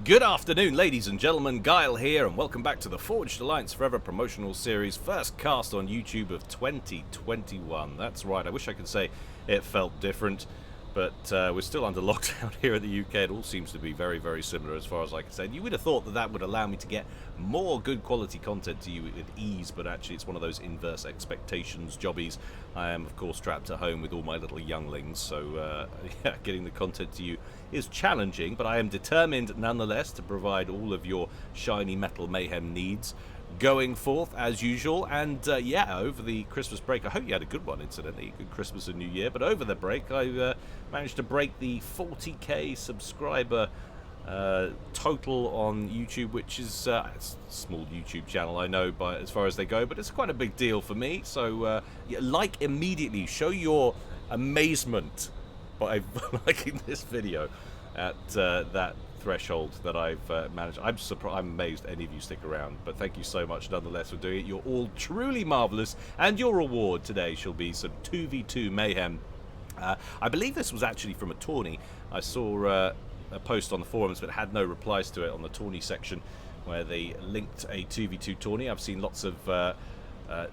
Good afternoon, ladies and gentlemen. Guile here, and welcome back to the Forged Alliance Forever promotional series, first cast on YouTube of 2021. That's right, I wish I could say it felt different, but we're still under lockdown here in the UK. It all seems to be very, very similar as far as I can say. You would have thought that that would allow me to get more good quality content to you with ease, but actually it's one of those inverse expectations jobbies. I am, of course, trapped at home with all my little younglings, so yeah, getting the content to you is challenging, but I am determined nonetheless to provide all of your shiny metal mayhem needs going forth as usual. And yeah, over the Christmas break, I hope you had a good one, incidentally, good Christmas and New Year. But over the break, I managed to break the 40k subscriber total on YouTube, which is it's a small YouTube channel, I know, but as far as they go, but it's quite a big deal for me. So yeah, like immediately, show your amazement by liking this video at that threshold that I've managed. I'm surprised, I'm amazed any of you stick around, but thank you so much nonetheless for doing it. You're all truly marvelous, and your reward today shall be some 2v2 mayhem. I believe this was actually from a tourney. I saw a post on the forums, but had no replies to it on the tourney section, where they linked a 2v2 tourney. I've seen lots of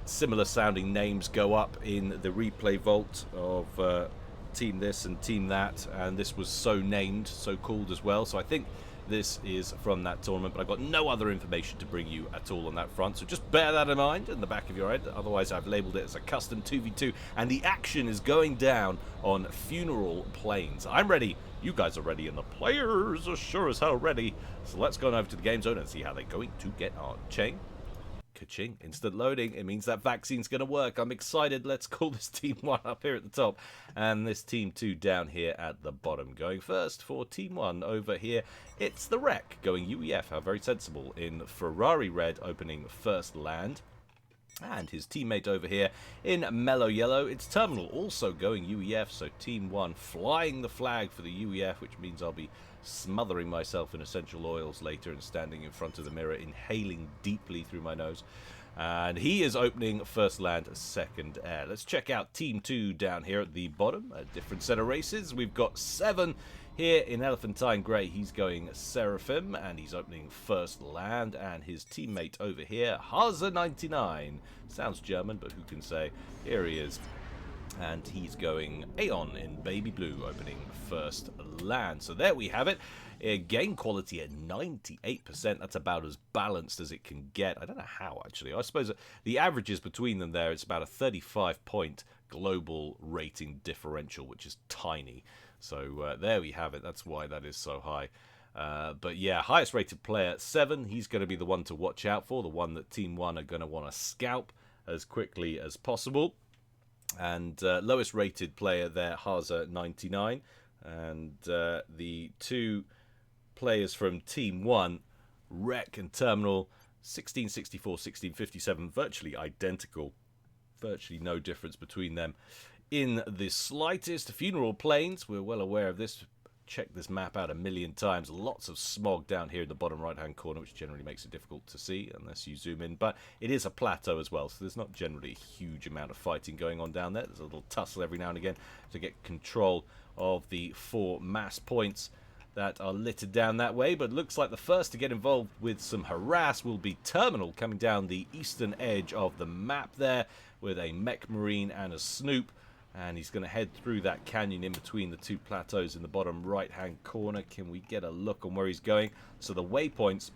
similar sounding names go up in the replay vault of team this and team that, and this was so named, so called as well. So I think this is from that tournament, but I've got no other information to bring you at all on that front, so just bear that in mind in the back of your head. Otherwise, I've labeled it as a custom 2v2, and the action is going down on Funeral Plains. I'm ready, you guys are ready, and the players are sure as hell ready. So let's go on over to the game zone and see how they're going to get on. Chain. Ka-ching, instant loading. It means that vaccine's going to work. I'm excited. Let's call this team 1 up here at the top and this team 2 down here at the bottom. Going first for team 1 over here, it's the Wreck going UEF. How very sensible in Ferrari red, opening first land. And his teammate over here in mellow yellow, it's Terminal, also going UEF. So team 1 flying the flag for the UEF, which means I'll be smothering myself in essential oils later and standing in front of the mirror, inhaling deeply through my nose. And he is opening first land, second air. Let's check out team 2 down here at the bottom. A different set of races. We've got 7 here in Elephantine Grey. He's going Seraphim, and he's opening first land. And his teammate over here, Haza99. Sounds German, but who can say? Here he is. And he's going Aeon in Baby Blue, opening first land. So there we have it. Game quality at 98%. That's about as balanced as it can get. I don't know how, actually. I suppose the averages between them there, it's about a 35-point global rating differential, which is tiny. So there we have it. That's why that is so high. But yeah, highest rated player, 7. He's going to be the one to watch out for, the one that Team 1 are going to want to scalp as quickly as possible. And lowest rated player there, Haza99. And the 2 players from Team 1, Wreck and Terminal, 1664, 1657, virtually identical. Virtually no difference between them in the slightest. Funeral Plains, we're well aware of this. Check this map out a million times. Lots of smog down here in the bottom right hand corner, which generally makes it difficult to see unless you zoom in, but it is a plateau as well, so there's not generally a huge amount of fighting going on down there. There's a little tussle every now and again to get control of the 4 mass points that are littered down that way, but looks like the first to get involved with some harass will be Terminal, coming down the eastern edge of the map there with a Mech Marine and a Snoop. And he's going to head through that canyon in between the 2 plateaus in the bottom right-hand corner. Can we get a look on where he's going? So the waypoints,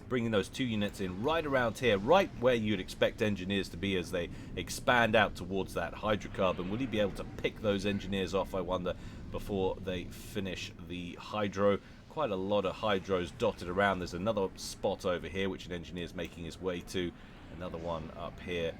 bringing those 2 units in right around here, right where you'd expect engineers to be as they expand out towards that hydrocarbon. Will he be able to pick those engineers off, I wonder, before they finish the hydro? Quite a lot of hydros dotted around. There's another spot over here which an engineer is making his way to. Another one up here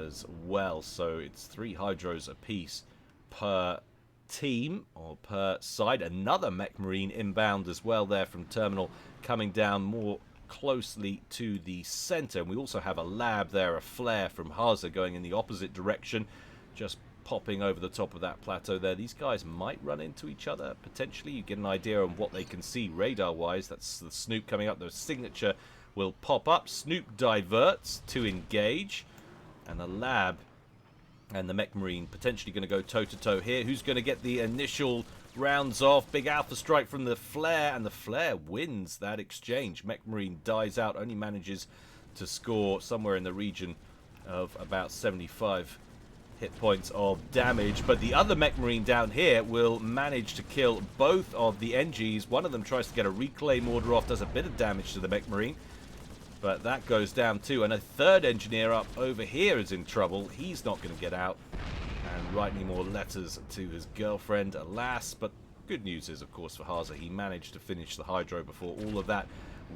as well, so it's 3 hydros apiece per team or per side. Another Mech Marine inbound as well there from Terminal, coming down more closely to the center. And we also have a lab there, a flare from Haza going in the opposite direction, just popping over the top of that plateau there. These guys might run into each other potentially. You get an idea on what they can see radar wise. That's the Snoop coming up. The signature will pop up. Snoop diverts to engage. And the lab And the Mech Marine potentially going to go toe-to-toe here. Who's going to get the initial rounds off? Big alpha strike from the Flare, and the Flare wins that exchange. Mech Marine dies out, only manages to score somewhere in the region of about 75 hit points of damage. But the other Mech Marine down here will manage to kill both of the NGs. One of them tries to get a reclaim order off, does a bit of damage to the Mech Marine. But that goes down too, and a third engineer up over here is in trouble. He's not going to get out and write any more letters to his girlfriend, alas. But good news is, of course, for Haza, he managed to finish the hydro before all of that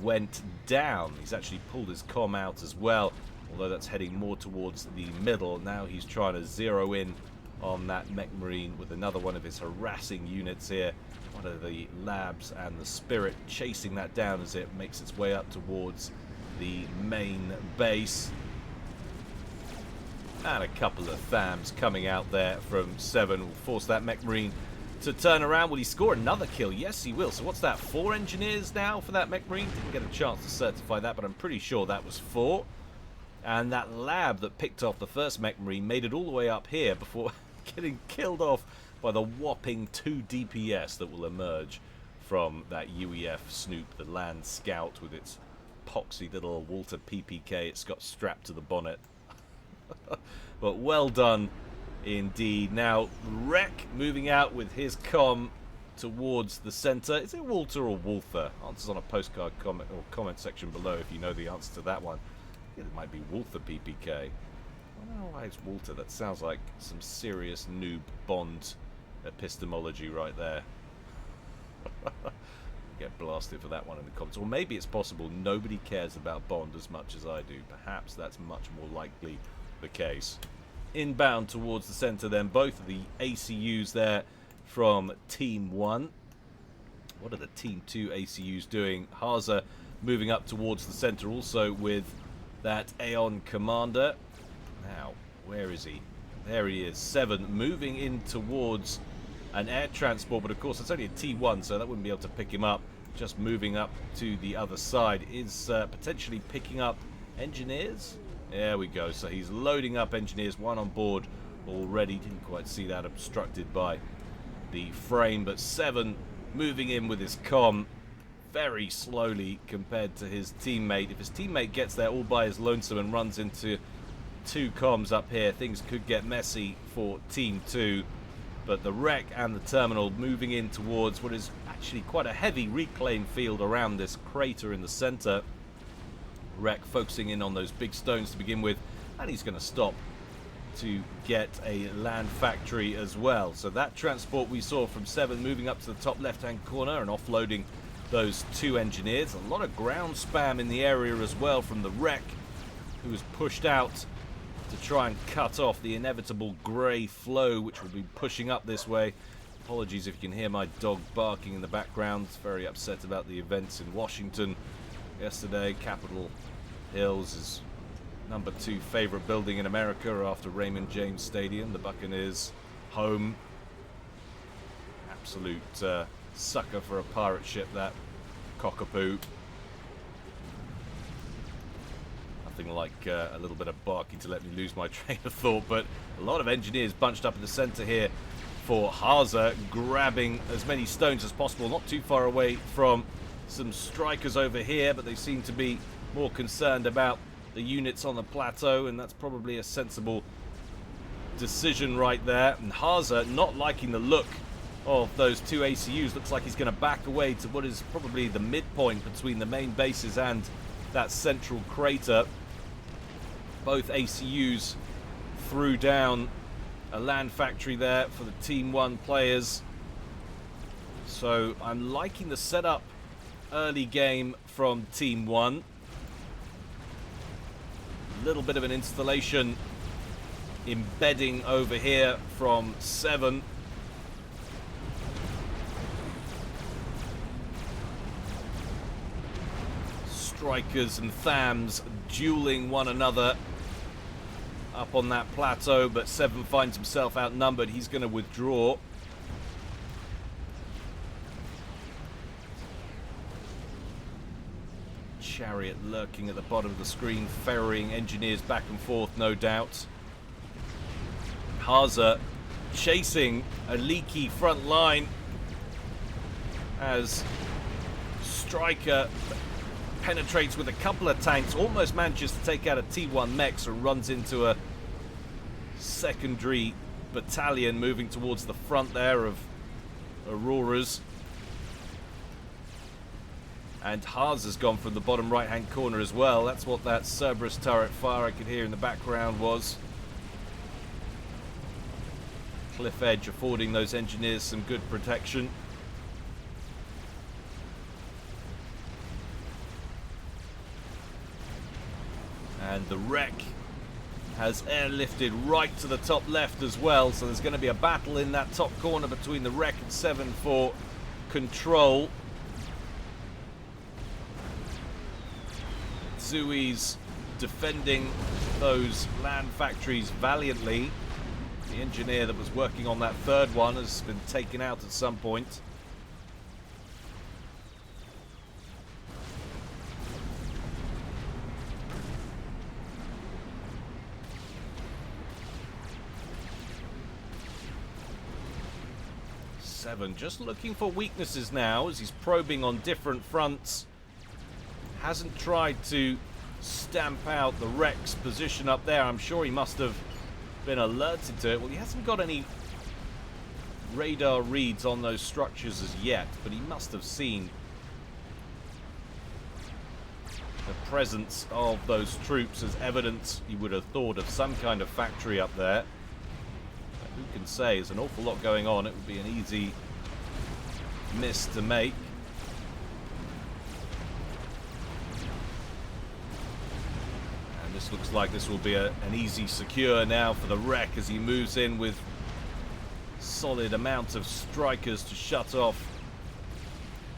went down. He's actually pulled his comm out as well, although that's heading more towards the middle. Now he's trying to zero in on that Mech Marine with another one of his harassing units here. One of the labs and the Spirit chasing that down as it makes its way up towards the main base. And a couple of THAMs coming out there from 7 will force that Mech Marine to turn around. Will he score another kill? Yes, he will. So what's that, 4 engineers now for that Mech Marine? Didn't get a chance to certify that, but I'm pretty sure that was 4. And that lab that picked off the first Mech Marine made it all the way up here before getting killed off by the whopping 2 DPS that will emerge from that UEF Snoop, the land scout with its poxy little Walter PPK it's got strapped to the bonnet. But well done indeed. Now Wreck moving out with his comm towards the center. Is it Walter or Walther? Answers on a postcard comment or comment section below if you know the answer to that one. I think it might be Walther PPK. I don't know why it's Walter. That sounds like some serious noob Bond epistemology right there. Get blasted for that one in the comments. Or maybe it's possible nobody cares about Bond as much as I do. Perhaps that's much more likely the case. Inbound towards the center then, both of the ACUs there from Team 1. What are the Team 2 ACUs doing? Haza moving up towards the center also with that Aeon Commander. Now, where is he? There he is. 7 moving in towards an air transport, but of course it's only a T1, so that wouldn't be able to pick him up. Just moving up to the other side is potentially picking up engineers. There we go. So he's loading up engineers, 1 on board already. Didn't quite see that, obstructed by the frame, but 7 moving in with his comm very slowly compared to his teammate. If his teammate gets there all by his lonesome and runs into 2 comms up here, things could get messy for Team 2. But the Wreck and the Terminal moving in towards what is actually quite a heavy reclaim field around this crater in the center. Wreck focusing in on those big stones to begin with, and he's going to stop to get a land factory as well. So that transport we saw from 7 moving up to the top left-hand corner and offloading those 2 engineers. A lot of ground spam in the area as well from the Wreck, who was pushed out to try and cut off the inevitable grey flow which will be pushing up this way. Apologies if you can hear my dog barking in the background. It's very upset about the events in Washington yesterday. Capitol Hills is number 2 favorite building in America after Raymond James Stadium, the Buccaneers' home. Absolute sucker for a pirate ship, that cockapoo. Nothing like a little bit of barking to let me lose my train of thought, but a lot of engineers bunched up in the center here for Haza, grabbing as many stones as possible, not too far away from some strikers over here, but they seem to be more concerned about the units on the plateau, and that's probably a sensible decision right there. And Haza, not liking the look of those 2 ACUs, looks like he's going to back away to what is probably the midpoint between the main bases and that central crater. Both ACUs threw down a land factory there for the Team 1 players. So I'm liking the setup early game from Team 1. A little bit of an installation embedding over here from 7. Strikers and THAMs dueling one another up on that plateau, but 7 finds himself outnumbered. He's going to withdraw. Chariot lurking at the bottom of the screen, ferrying engineers back and forth, no doubt. Haza chasing a leaky front line as Striker penetrates with a couple of tanks, almost manages to take out a T1 mech and runs into a secondary battalion moving towards the front there of Auroras. And Haza's gone from the bottom right-hand corner as well. That's what that Cerberus turret fire I could hear in the background was. Cliff edge affording those engineers some good protection. And the wreck has airlifted right to the top left as well, so there's going to be a battle in that top corner between the wreck and 7 for control. Zui's defending those land factories valiantly. The engineer that was working on that third one has been taken out at some point. Seven just looking for weaknesses now as he's probing on different fronts. Hasn't tried to stamp out the wreck's position up there. I'm sure he must have been alerted to it. Well, he hasn't got any radar reads on those structures as yet, but he must have seen the presence of those troops as evidence, he would have thought, of some kind of factory up there. But who can say? There's an awful lot going on. It would be an easy miss to make. This looks like this will be an easy secure now for the wreck as he moves in with solid amount of strikers to shut off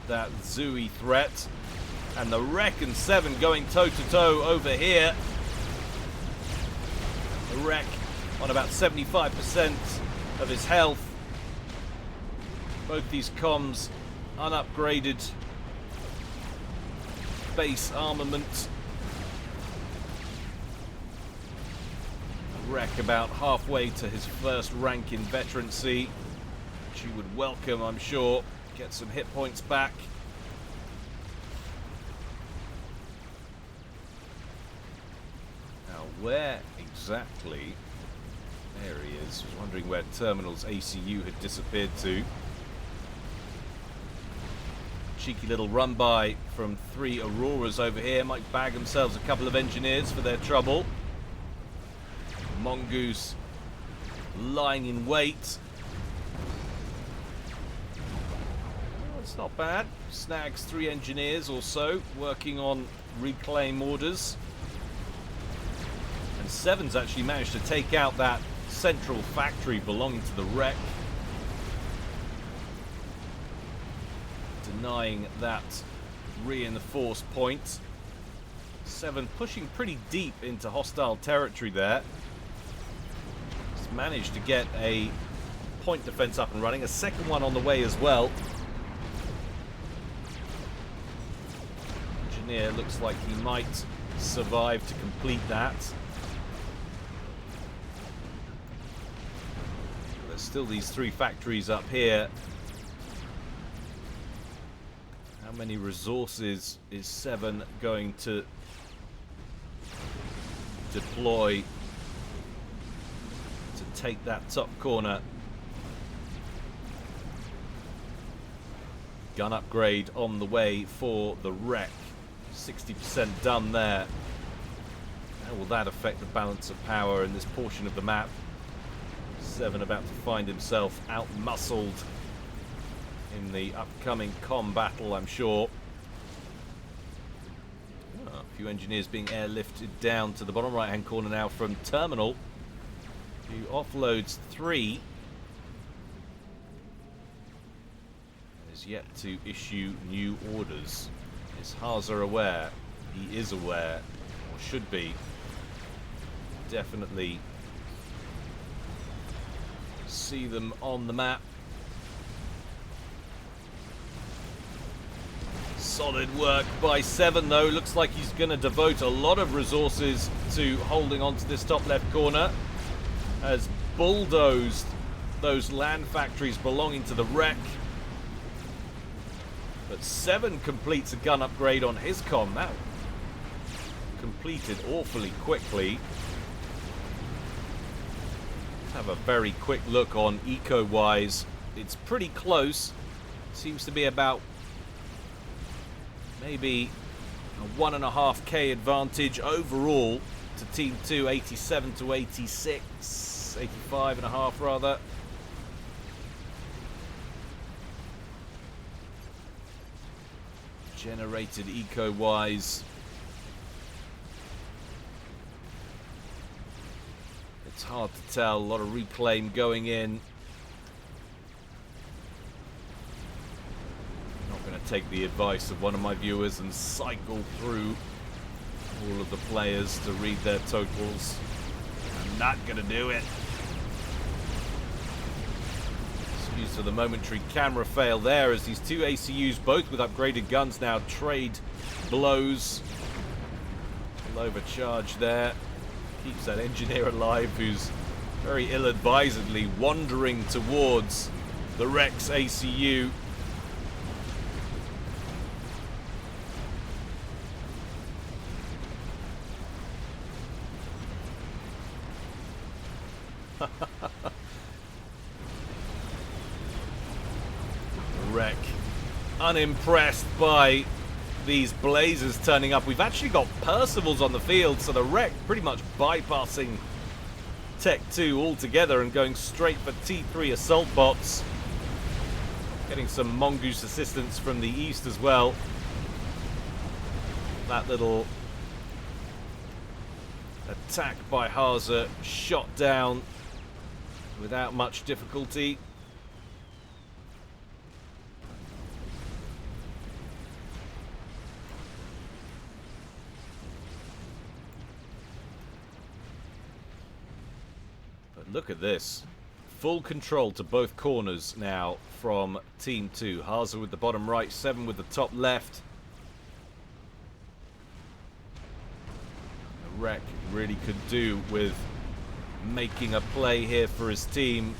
that Zui threat. And the wreck and 7 going toe-to-toe over here. The wreck on about 75% of his health. Both these comms unupgraded base armament. Wreck about halfway to his first rank in veterancy, which he would welcome, I'm sure. Get some hit points back. Now, where exactly? There he is. I was wondering where Terminal's ACU had disappeared to. Cheeky little run by from 3 Auroras over here. Might bag themselves a couple of engineers for their trouble. Mongoose lying in wait. Oh, it's not bad. Snags 3 engineers or so working on reclaim orders. And 7's actually managed to take out that central factory belonging to the wreck, denying that reinforced point. 7 pushing pretty deep into hostile territory there. Managed to get a point defense up and running, a second one on the way as well. Engineer looks like he might survive to complete that. There's still these 3 factories up here. How many resources is 7 going to deploy take that top corner? Gun upgrade on the way for the wreck. 60% done there. How will that affect the balance of power in this portion of the map? 7 about to find himself out-muscled in the upcoming comm battle, I'm sure. Oh, a few engineers being airlifted down to the bottom right-hand corner now from Terminal, who offloads 3. And is yet to issue new orders. Is Haza aware? He is aware, or should be. Definitely see them on the map. Solid work by 7 though. Looks like he's going to devote a lot of resources to holding on to this top left corner, as bulldozed those land factories belonging to the wreck. But 7 completes a gun upgrade on his comm. That completed awfully quickly. Let's have a very quick look on eco-wise. It's pretty close. Seems to be about maybe a 1.5k advantage overall to Team 2, 87 to 86, 85.5 rather. Generated eco-wise. It's hard to tell. A lot of reclaim going in. Not going to take the advice of one of my viewers and cycle through all of the players to read their totals. I'm not going to do it. Excuse for the momentary camera fail there as these two ACUs, both with upgraded guns now, trade blows. Full overcharge there. Keeps that engineer alive who's very ill-advisedly wandering towards the Rex ACU. Wreck unimpressed by these blazers turning up. We've actually got Percivals on the field, so the Wreck pretty much bypassing Tech 2 altogether and going straight for T3 assault bots. Getting some Mongoose assistance from the east as well. That little attack by Haza shot down without much difficulty. But look at this. Full control to both corners now from Team 2. Haza with the bottom right, 7 with the top left. The Wreck really could do with making a play here for his team.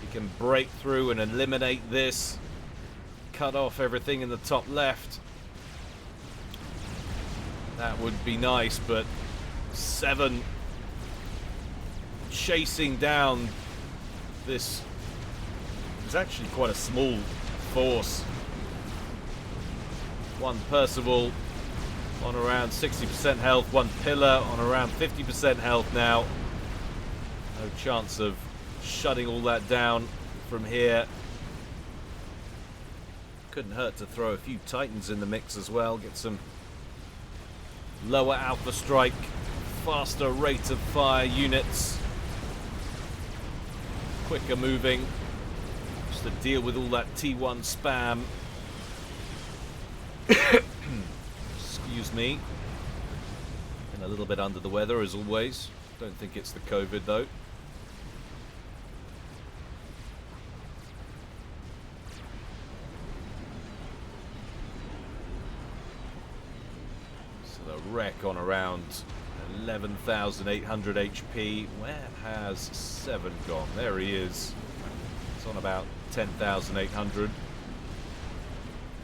He can break through and eliminate this, cut off everything in the top left. That would be nice, but 7 chasing down this is actually quite a small force. One Percival on around 60% health, one Pillar on around 50% health now. No chance of shutting all that down from here. Couldn't hurt to throw a few Titans in the mix as well, get some lower alpha strike, faster rate of fire units, quicker moving, just to deal with all that T1 spam. Excuse me. And a little bit under the weather as always. Don't think it's the COVID though. So the Wreck on around 11,800 HP. Where has 7 gone? There he is. It's on about 10,800.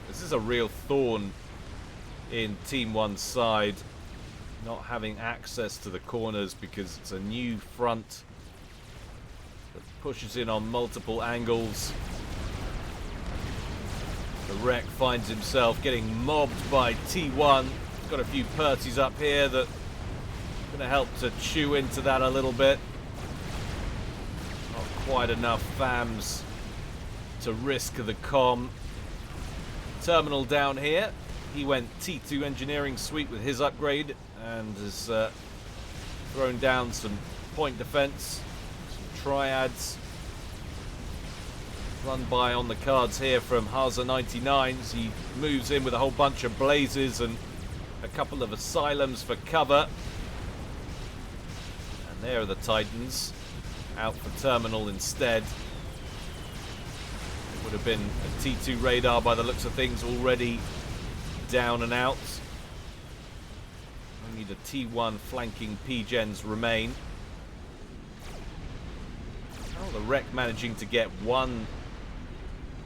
This is a real thorn in Team 1's side, not having access to the corners because it's a new front that pushes in on multiple angles. The Wreck finds himself getting mobbed by T1. He's got a few Percies up here that are going to help to chew into that a little bit. Not quite enough FAMs to risk the comm. Terminal down here. He went T2 engineering suite with his upgrade and has thrown down some point defense, some triads. Run by on the cards here from Haza 99s. He moves in with a whole bunch of blazes and a couple of asylums for cover. And there are the Titans out for terminal instead. It would have been a T2 radar by the looks of things already down and out. Only the T1 flanking P-gens remain. The wreck managing to get one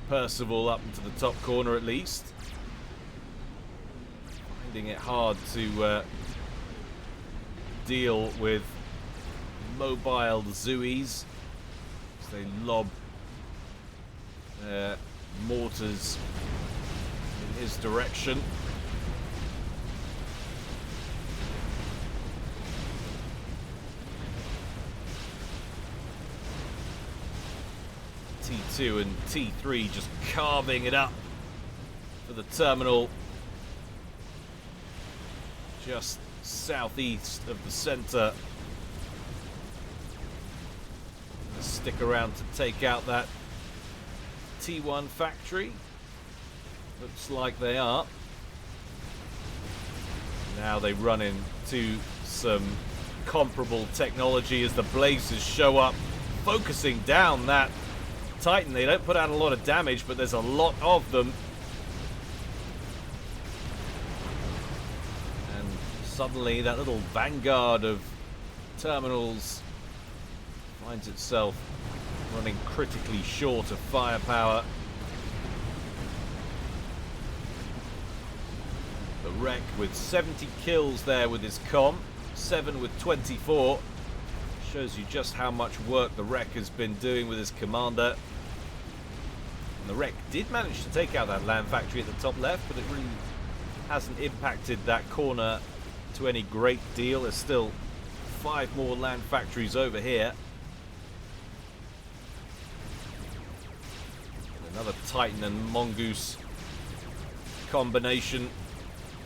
Percival up into the top corner at least. Finding it hard to deal with mobile Zoes as they lob their mortars in his direction. T2 and T3 just carving it up for the terminal just southeast of the center. Stick around to take out that T1 factory. Looks like they are. Now they run into some comparable technology as the blazes show up, focusing down that Titan. They don't put out a lot of damage, but there's a lot of them. And suddenly that little vanguard of terminals finds itself running critically short of firepower. The wreck with 70 kills there with his comm, 7 with 24. Shows you just how much work the wreck has been doing with his commander. And the wreck did manage to take out that land factory at the top left, but it really hasn't impacted that corner to any great deal. There's still 5 more land factories over here. Another Titan and Mongoose combination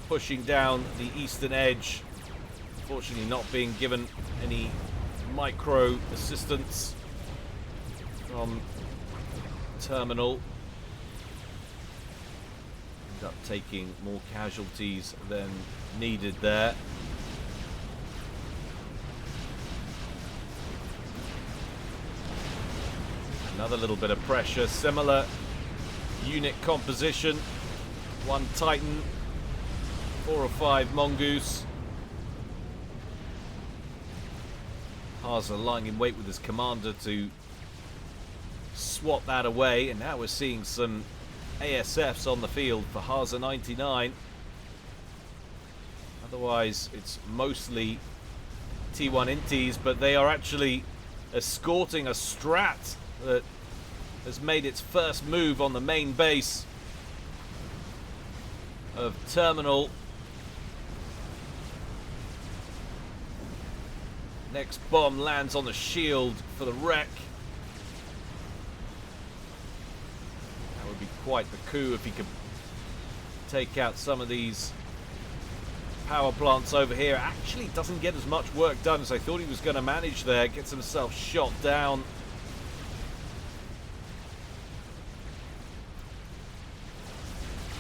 pushing down the eastern edge. Unfortunately not being given any micro assistance from terminal. End up taking more casualties than needed there. Another little bit of pressure, similar unit composition. 1 Titan, 4 or 5 Mongoose. Haza lying in wait with his commander to swat that away, and now we're seeing some ASFs on the field for Haza 99. Otherwise, it's mostly T1 Inties, but they are actually escorting a Strat that has made its first move on the main base of Terminal. Next bomb lands on the shield for the wreck. That would be quite the coup if he could take out some of these power plants over here. Actually doesn't get as much work done as I thought he was going to manage there. Gets himself shot down.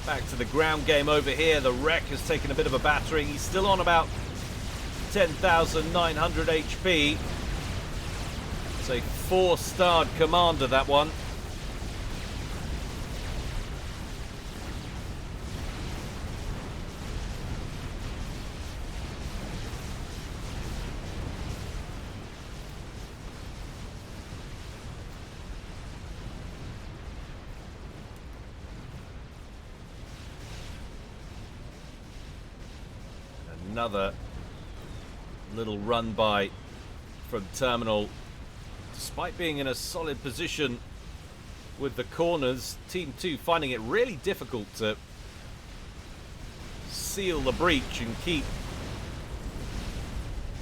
Back to the ground game over here. The wreck has taken a bit of a battering. He's still on about 10,900 HP. It's a 4-starred commander, that one. Another little run by from Terminal. Despite being in a solid position with the corners, Team 2 finding it really difficult to seal the breach and keep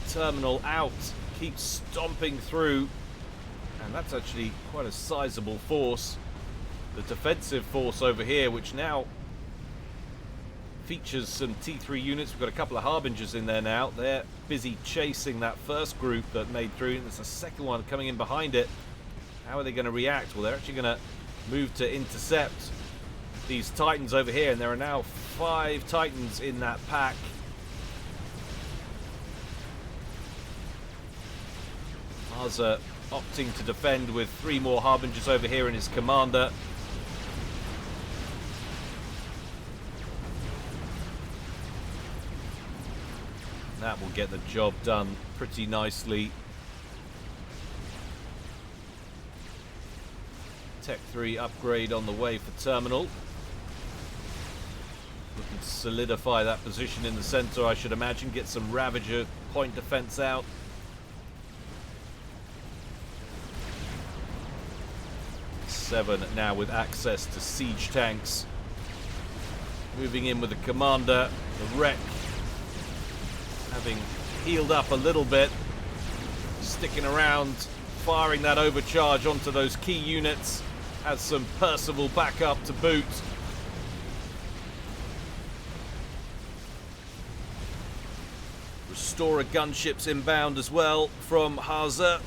Terminal out, keep stomping through. And that's actually quite a sizable force. The defensive force over here, which now features some T3 units. We've got a couple of Harbingers in there now. They're busy chasing that first group that made through, and there's a second one coming in behind it. How are they going to react? Well, they're actually going to move to intercept these Titans over here, and there are now 5 Titans in that pack. Haza opting to defend with 3 more Harbingers over here in his commander. That will get the job done pretty nicely. Tech 3 upgrade on the way for Terminal. Looking to solidify that position in the center, I should imagine. Get some Ravager point defense out. Seven now with access to siege tanks. Moving in with the commander. The wreck having healed up a little bit. Sticking around, firing that overcharge onto those key units. Has some Percival backup to boot. Restorer gunships inbound as well from Haza.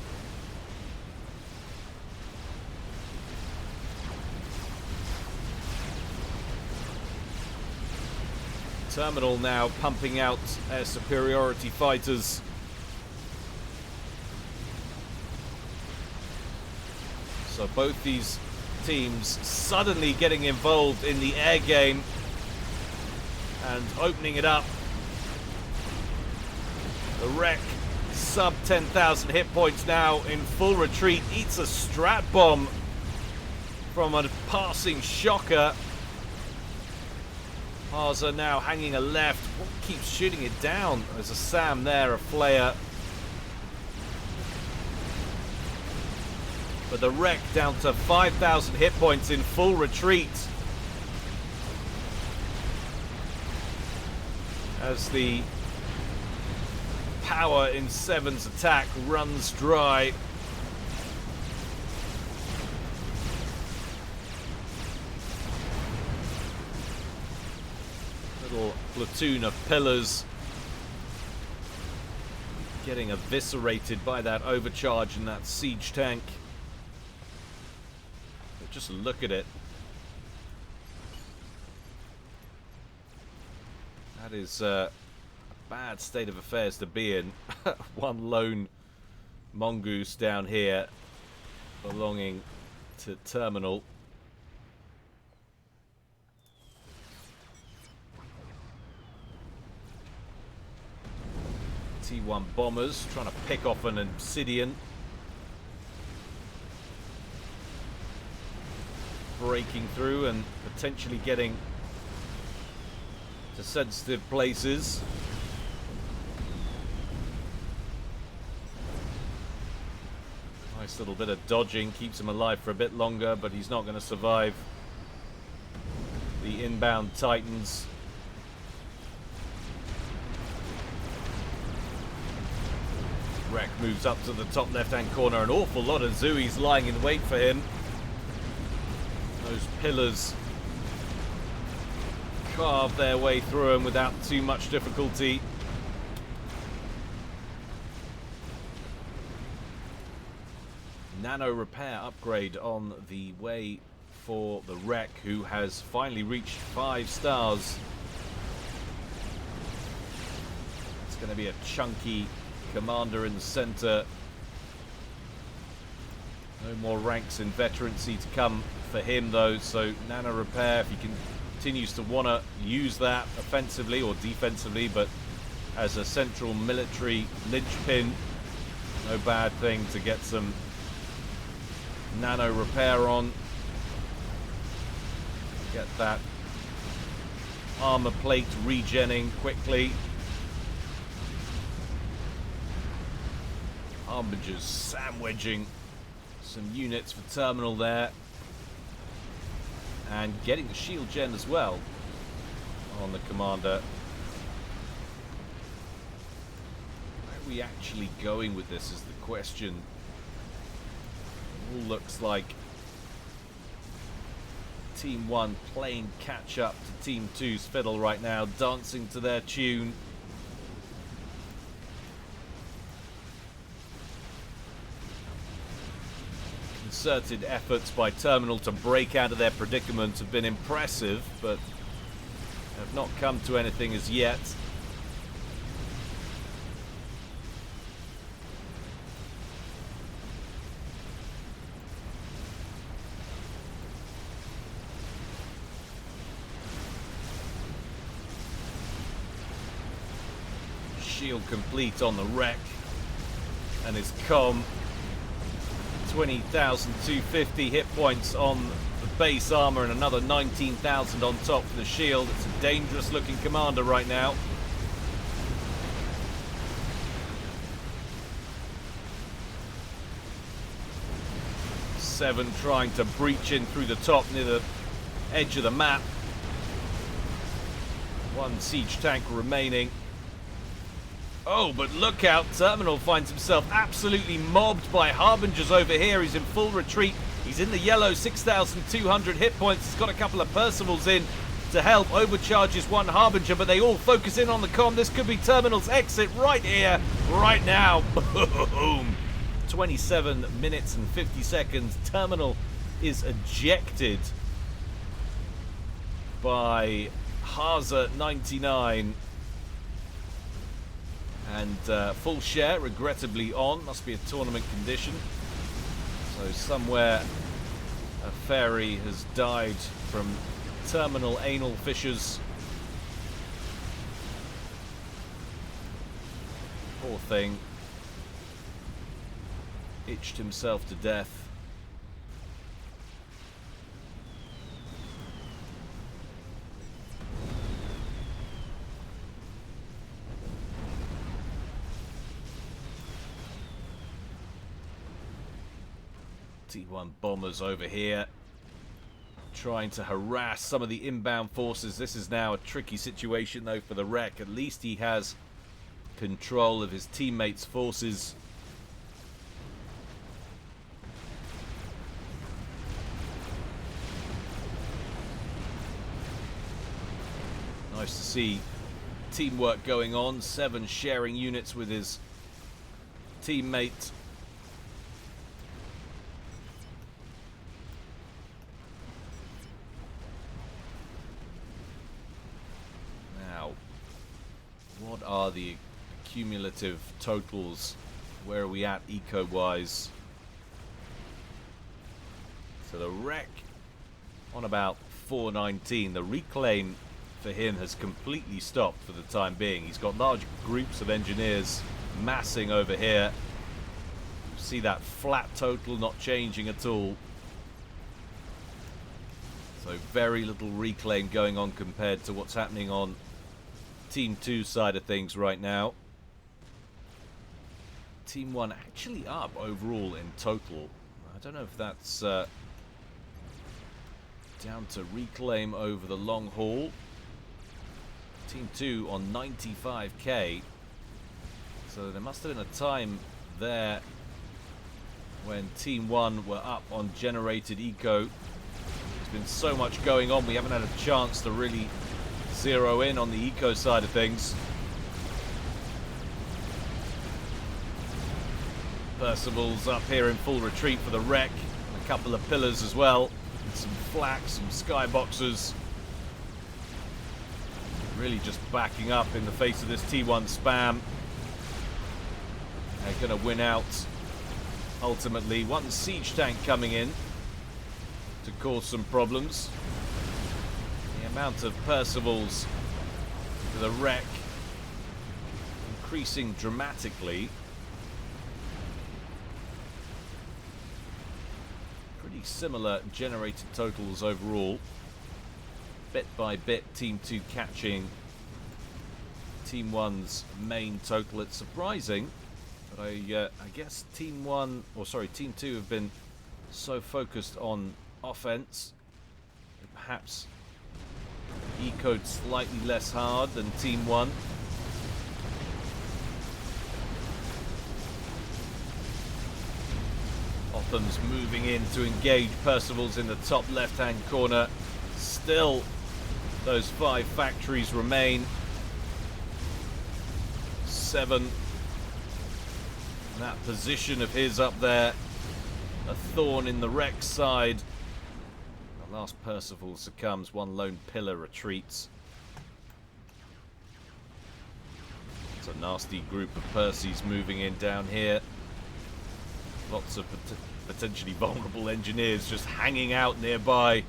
Terminal now pumping out air superiority fighters. So both these teams suddenly getting involved in the air game and opening it up. The wreck, sub 10,000 hit points now, in full retreat, eats a strat bomb from a passing shocker. Haza now hanging a left. What keeps shooting it down? There's a SAM there, a flare. But the wreck down to 5,000 hit points in full retreat. As the power in Seven's attack runs dry. Little platoon of pillars getting eviscerated by that overcharge in that siege tank. But just look at it. That is a bad state of affairs to be in. One lone mongoose down here belonging to Terminal. T1 bombers trying to pick off an Obsidian. Breaking through and potentially getting to sensitive places. Nice little bit of dodging, keeps him alive for a bit longer, but he's not going to survive the inbound Titans. Wreck moves up to the top left-hand corner. An awful lot of Zuis lying in wait for him. Those pillars carve their way through him without too much difficulty. Nano repair upgrade on the way for the wreck, who has finally reached 5 stars. It's going to be a chunky commander in the center. No more ranks in veterancy to come for him though, so nano repair, if he continues to want to use that offensively or defensively, but as a central military linchpin, no bad thing to get some nano repair on. Get that armor plate regenning quickly. Harbingers sandwiching some units for Terminal there. And getting the shield gen as well on the commander. Where are we actually going with this is the question. It all looks like Team 1 playing catch up to Team 2's fiddle right now, dancing to their tune. Concerted efforts by Terminal to break out of their predicament have been impressive, but have not come to anything as yet. Shield complete on the wreck and his comm. 20,250 hit points on the base armor and another 19,000 on top for the shield. It's a dangerous looking commander right now. Seven trying to breach in through the top near the edge of the map. One siege tank remaining. Oh, but look out. Terminal finds himself absolutely mobbed by Harbingers over here. He's in full retreat. He's in the yellow, 6,200 hit points. He's got a couple of Percivals in to help. Overcharges one Harbinger, but they all focus in on the comm. This could be Terminal's exit right here, right now. Boom. 27 minutes and 50 seconds. Terminal is ejected by Haza 99. And full share, regrettably on. Must be a tournament condition. So somewhere a fairy has died from terminal anal fissures. Poor thing. Itched himself to death. T1 bombers over here trying to harass some of the inbound forces. This is now a tricky situation though for the wreck. At least he has control of his teammates' forces. Nice to see teamwork going on. Seven sharing units with his teammate. What are the cumulative totals? Where are we at eco-wise? So the wreck on about 419. The reclaim for him has completely stopped for the time being. He's got large groups of engineers massing over here. You see that flat total not changing at all. So very little reclaim going on compared to what's happening on Team 2 side of things right now. Team 1 actually up overall in total. I don't know if that's down to reclaim over the long haul. Team 2 on 95k. So there must have been a time there when Team 1 were up on generated eco. There's been so much going on, we haven't had a chance to really zero in on the eco side of things. Percival's up here in full retreat for the wreck. A couple of pillars as well. Some flak, some skyboxers. Really just backing up in the face of this T1 spam. They're going to win out ultimately. One siege tank coming in to cause some problems. The amount of Percivals to the wreck increasing dramatically. Pretty similar generated totals overall. Bit by bit, Team 2 catching Team 1's main total. It's surprising, but I guess Team 2 have been so focused on offense, perhaps ecoed slightly less hard than Team 1. Otham's moving in to engage Percival's in the top left-hand corner. Still, those 5 factories remain. 7. That position of his up there, a thorn in the wreck side. The last Percival succumbs, one lone pillar retreats. It's a nasty group of Percys moving in down here. Lots of potentially vulnerable engineers just hanging out nearby.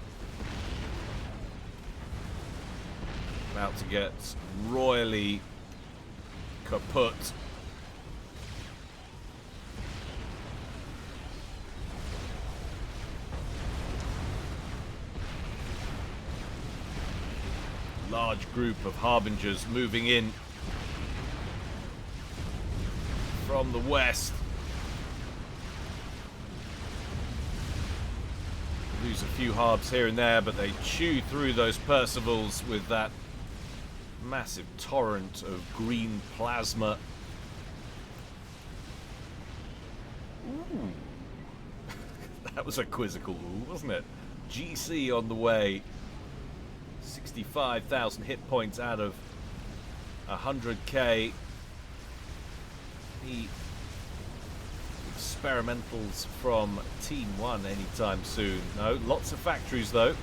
About to get royally kaput. large group of Harbingers moving in from the west. Lose a few Harbs here and there, but they chew through those Percivals with that massive torrent of green plasma. Ooh. That was a quizzical ooh, wasn't it? GC on the way. 65,000 hit points out of 100k. The experimentals from Team 1 anytime soon. No, lots of factories though.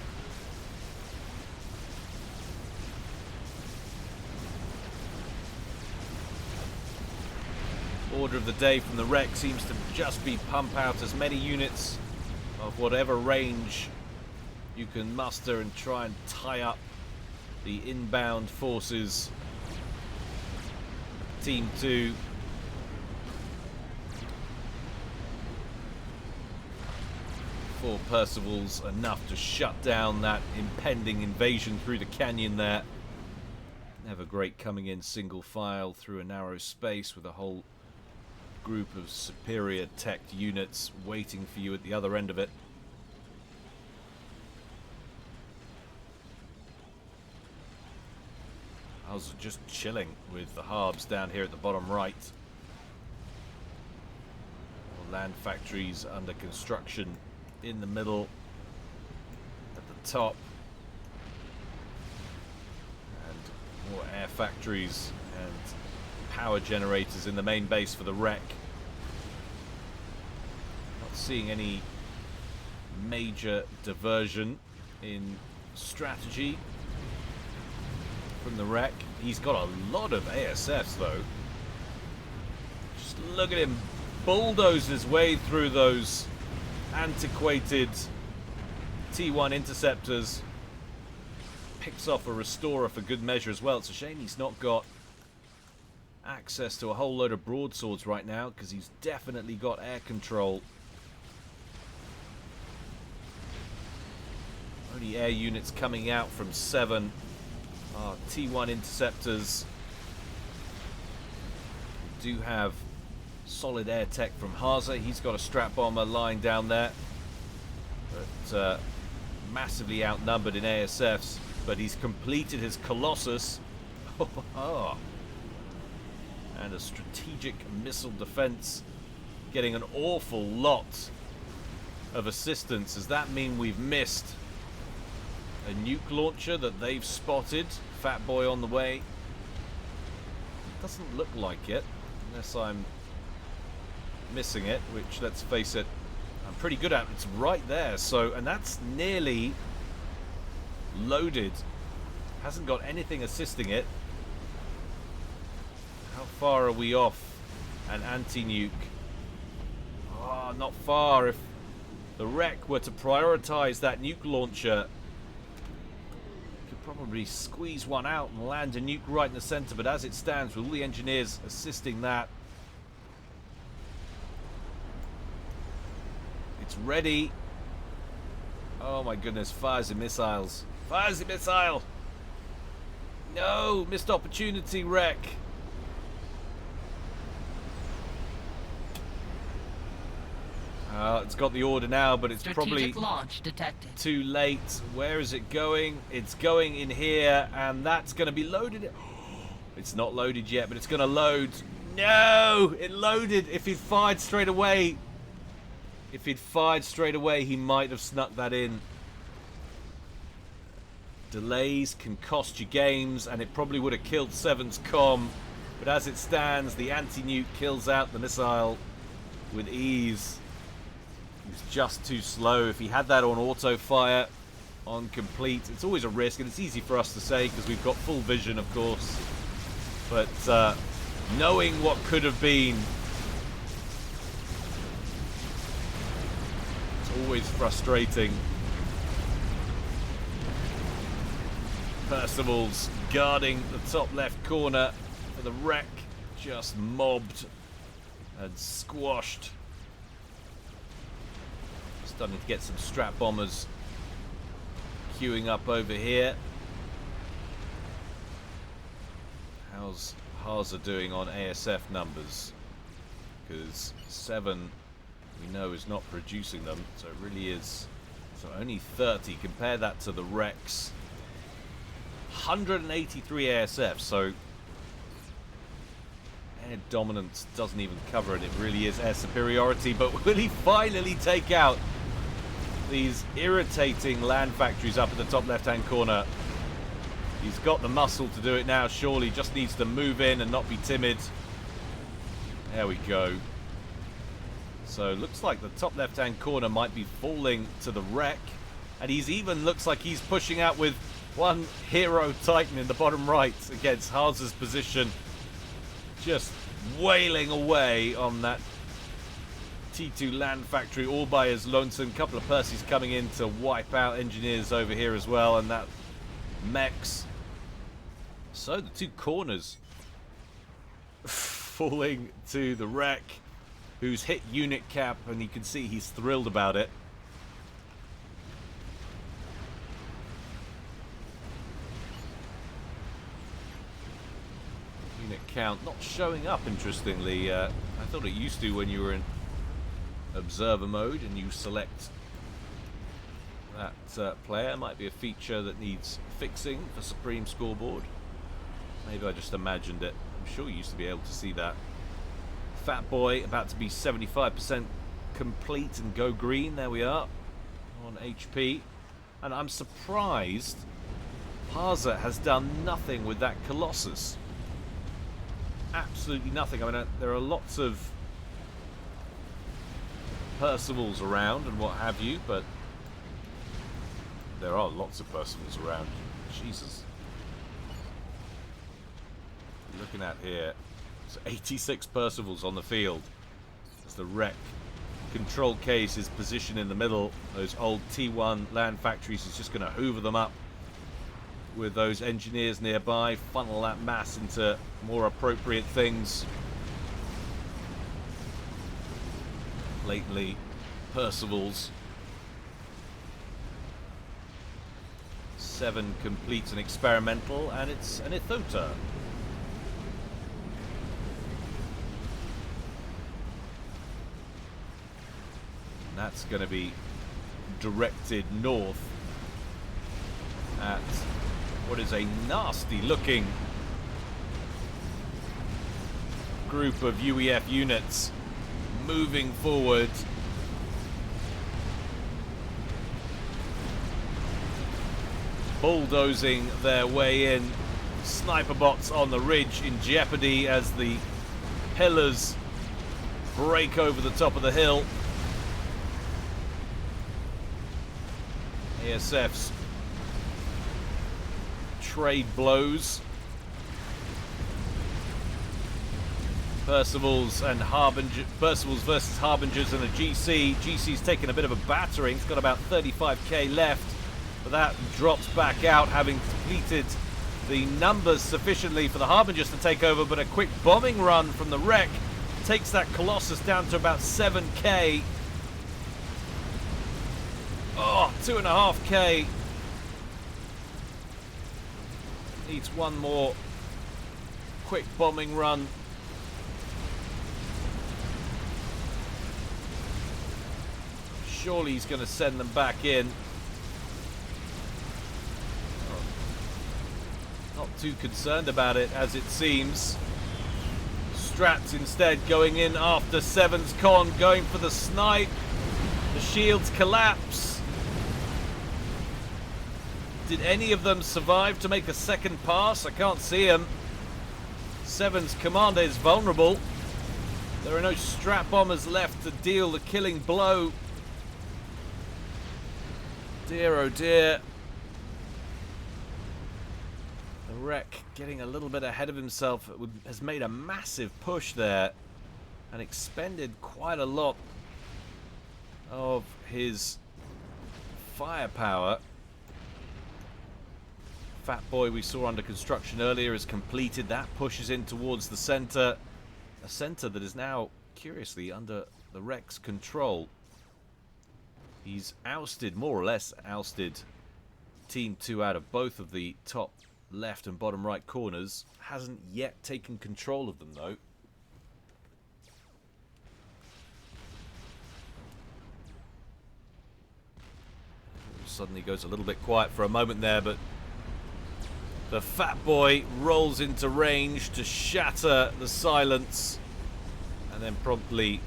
Order of the day from the wreck seems to just be pump out as many units of whatever range you can muster and try and tie up the inbound forces. Team 2 4 Percivals, enough to shut down that impending invasion through the canyon there. Never great coming in single file through a narrow space with a whole group of superior tech units waiting for you at the other end of it. I was just chilling with the Harbs down here at the bottom right. Land factories under construction in the middle, at the top, and more air factories and power generators in the main base for the wreck. Not seeing any major diversion in strategy from the wreck. He's got a lot of ASFs though. Just look at him bulldoze his way through those antiquated T1 interceptors. Picks off a restorer for good measure as well. It's a shame he's not got access to a whole load of broadswords right now, because he's definitely got air control. Only air units coming out from 7 are T1 interceptors. We do have solid air tech from Haza. He's got a strap bomber lying down there, but massively outnumbered in ASFs. But he's completed his Colossus. And a strategic missile defense, getting an awful lot of assistance. Does that mean we've missed a nuke launcher that they've spotted? Fat Boy on the way. Doesn't look like it, unless I'm missing it, which, let's face it, I'm pretty good at. It's right there. So, and that's nearly loaded. Hasn't got anything assisting it. How far are we off an anti-nuke? Oh, not far. If the wreck were to prioritize that nuke launcher, could probably squeeze one out and land a nuke right in the center. But as it stands, with all the engineers assisting that, it's ready. Oh my goodness, fires and missiles. Fires the missile! No! Missed opportunity, wreck. It's got the order now, but it's probably launch detected. Too late. Where is it going? It's going in here, and that's going to be loaded. It's not loaded yet, but it's going to load. No! It loaded. If he'd fired straight away, he might have snuck that in. Delays can cost you games, and it probably would have killed 7's comm. But as it stands, the anti-nuke kills out the missile with ease. He's just too slow. If he had that on auto fire, on complete, it's always a risk, and it's easy for us to say because we've got full vision, of course. But knowing what could have been, it's always frustrating. Percival's guarding the top left corner for the wreck, just mobbed and squashed. Starting to get some strap bombers queuing up over here. How's Harza doing on ASF numbers? Because 7, we know, is not producing them, so it really is. So only 30. Compare that to the Rex. 183 ASF, so air dominance doesn't even cover it. It really is air superiority. But will he finally take out these irritating land factories up at the top left-hand corner? He's got the muscle to do it now, surely. Just needs to move in and not be timid. There we go. So looks like the top left-hand corner might be falling to the wreck. And he's even looks like he's pushing out with one Hero Titan in the bottom right against Harza's position. Just wailing away on that T2 land factory all by his lonesome. Couple of Percys coming in to wipe out engineers over here as well. And that mechs. So the two corners falling to the wreck, who's hit unit cap, and you can see he's thrilled about it. Unit count not showing up, interestingly. I thought it used to when you were in observer mode and you select that player. Might be a feature that needs fixing for Supreme Scoreboard. Maybe I just imagined it. I'm sure you used to be able to see that. Fat Boy about to be 75% complete and go green. There we are on HP. And I'm surprised Harza has done nothing with that Colossus. Absolutely nothing. I mean, there are lots of Percivals around and what have you, but there are lots of Percivals around. Jesus. Looking at here, so 86 Percivals on the field. As the wreck control case is positioned in the middle. Those old T1 land factories is just going to hoover them up with those engineers nearby, funnel that mass into more appropriate things. Blatantly Percivals. 7 completes an experimental, and it's an Ithota. That's going to be directed north at what is a nasty looking group of UEF units moving forward. Bulldozing their way in. Sniper bots on the ridge in jeopardy as the pillars break over the top of the hill. ASF's trade blows. Percivals versus Harbingers and a GC. GC's taken a bit of a battering. It's got about 35k left, but that drops back out, having completed the numbers sufficiently for the Harbingers to take over. But a quick bombing run from the wreck takes that Colossus down to about 7k. Oh, 2.5k. Needs one more quick bombing run. Surely he's going to send them back in. Not too concerned about it, as it seems. Strats instead going in after 7's con, going for the snipe. The shields collapse. Did any of them survive to make a second pass? I can't see him. 7's commander is vulnerable. There are no Strat bombers left to deal the killing blow. Dear oh dear. The wreck getting a little bit ahead of himself has made a massive push there and expended quite a lot of his firepower. Fat Boy we saw under construction earlier is completed. That pushes in towards the center. A center that is now, curiously, under the wreck's control. He's ousted, more or less ousted, Team 2 out of both of the top left and bottom right corners. Hasn't yet taken control of them, though. Suddenly goes a little bit quiet for a moment there, but the fat boy rolls into range to shatter the silence and then promptly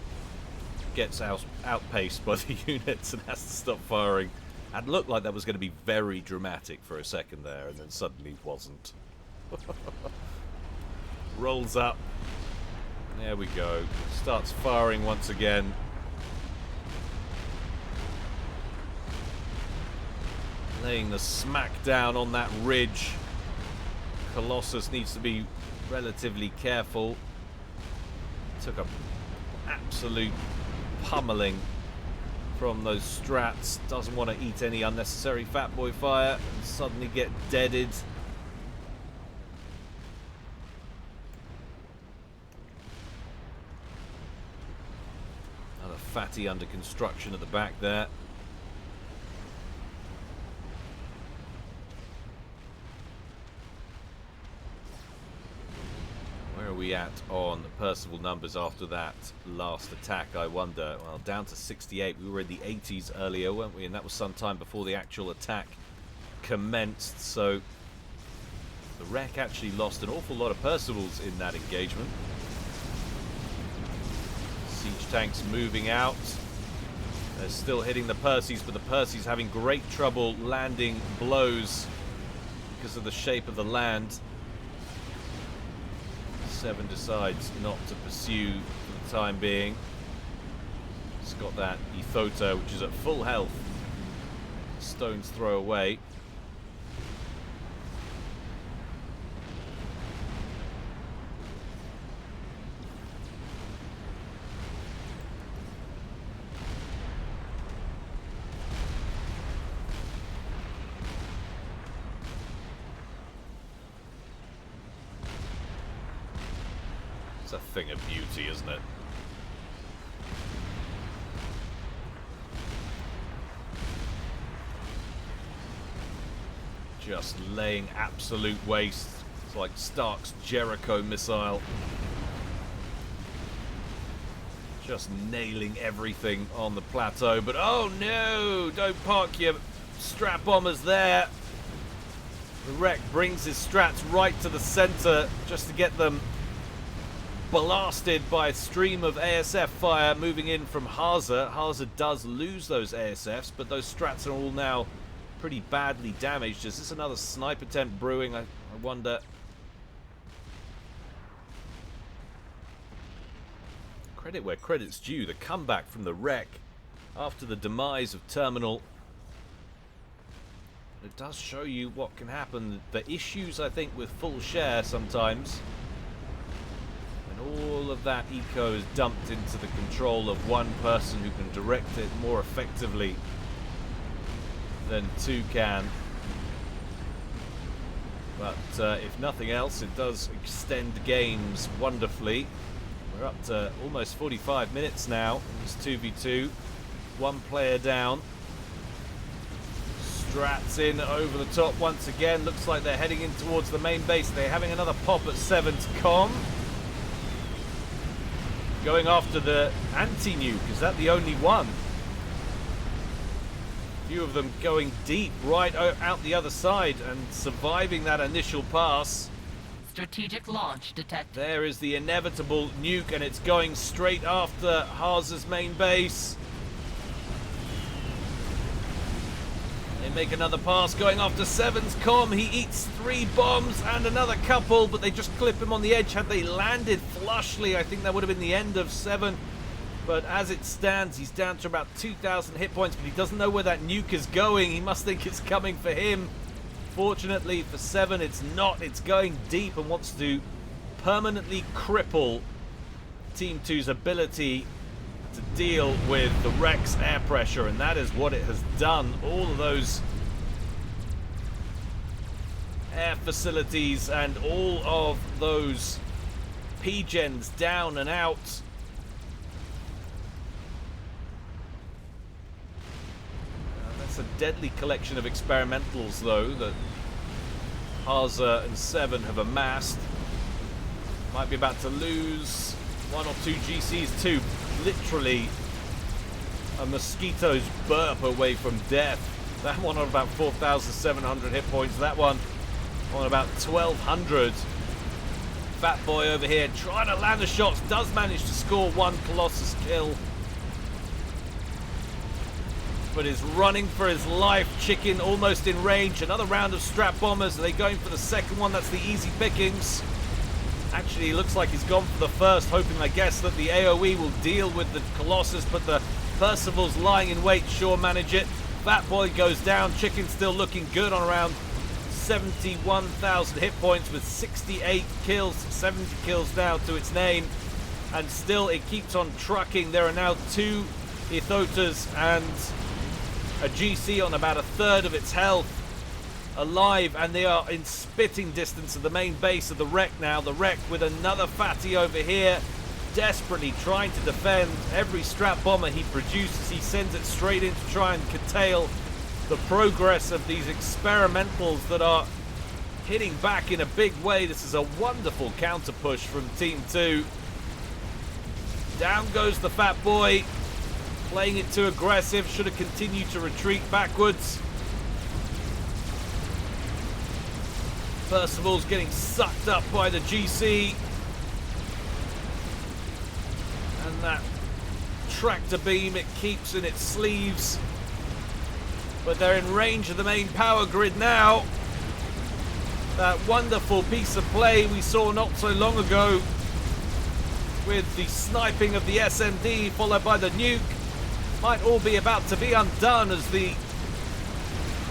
gets outpaced by the units and has to stop firing. It looked like that was going to be very dramatic for a second there, and then suddenly wasn't. Rolls up. There we go. Starts firing once again. Laying the smack down on that ridge. Colossus needs to be relatively careful. Took a absolute pummeling from those strats. Doesn't want to eat any unnecessary fat boy fire and suddenly get deaded. Another fatty under construction at the back there. Where are we at on Percival numbers after that last attack, I wonder? Well, down to 68. We were in the 80s earlier, weren't we? And that was some time before the actual attack commenced. So the wreck actually lost an awful lot of Percivals in that engagement. Siege tanks moving out. They're still hitting the Percys, but the Percys having great trouble landing blows because of the shape of the land. 7 decides not to pursue for the time being. It's got that Ethota, which is at full health. Stone's throw away. It's a thing of beauty, isn't it? Just laying absolute waste. It's like Stark's Jericho missile. Just nailing everything on the plateau. But oh no! Don't park your strat bombers there. The wreck brings his strats right to the center just to get them blasted by a stream of ASF fire moving in from Haza. Haza does lose those ASFs, but those strats are all now pretty badly damaged. Is this another snipe attempt brewing? I wonder. Credit where credit's due. The comeback from the wreck after the demise of Terminal. It does show you what can happen. The issues, I think, with full share sometimes. All of that eco is dumped into the control of one person who can direct it more effectively than two can. But if nothing else, it does extend games wonderfully. We're up to almost 45 minutes now in this 2v2. One player down. Strats in over the top once again. Looks like they're heading in towards the main base. They're having another pop at 7's comm. Going after the anti-nuke. Is that the only one? A few of them going deep right out the other side and surviving that initial pass. Strategic launch detected. There is the inevitable nuke, and it's going straight after Haza's main base. They make another pass going after 7's comm. He eats 3 bombs and another couple, but they just clip him on the edge. Had they landed flushly, I think that would have been the end of 7. But as it stands, he's down to about 2,000 hit points, but he doesn't know where that nuke is going. He must think it's coming for him. Fortunately for 7, it's not. It's going deep and wants to permanently cripple Team 2's ability to deal with the wreck's air pressure, and that is what it has done. All of those air facilities and all of those P-gens down and out. That's a deadly collection of experimentals, though, that Harza and Seven have amassed. Might be about to lose one or two GCs too. Literally a mosquito's burp away from death. That one on about 4,700 hit points. That one on about 1,200. Fat Boy over here trying to land the shots. Does manage to score one Colossus kill. But is running for his life. Chicken almost in range. Another round of strap bombers. Are they going for the second one? That's the easy pickings. Actually, it looks like he's gone for the first, hoping, I guess, that the AoE will deal with the Colossus, but the Percival's lying in wait. Sure, manage it. Fat Boy goes down. Chicken still looking good on around 71,000 hit points with 68 kills, 70 kills now to its name. And still, it keeps on trucking. There are now 2 Ethotas and a GC on about a third of its health alive, and they are in spitting distance of the main base of the wreck now. The wreck with another fatty over here, desperately trying to defend. Every strap bomber he produces, he sends it straight in to try and curtail the progress of these experimentals that are hitting back in a big way. This is a wonderful counter push from Team 2. Down goes the Fat Boy, playing it too aggressive. Should have continued to retreat backwards. Percival's getting sucked up by the GC. And that tractor beam it keeps in its sleeves. But they're in range of the main power grid now. That wonderful piece of play we saw not so long ago with the sniping of the SMD followed by the nuke might all be about to be undone as the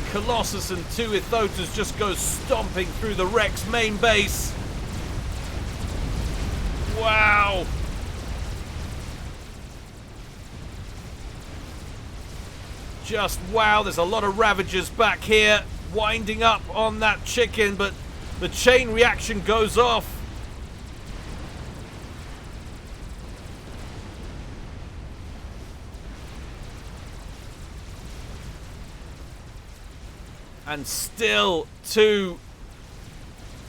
Colossus and 2 Ethotas just go stomping through the wreck's main base. Wow! Just wow, there's a lot of Ravagers back here winding up on that chicken, but the chain reaction goes off. And still 2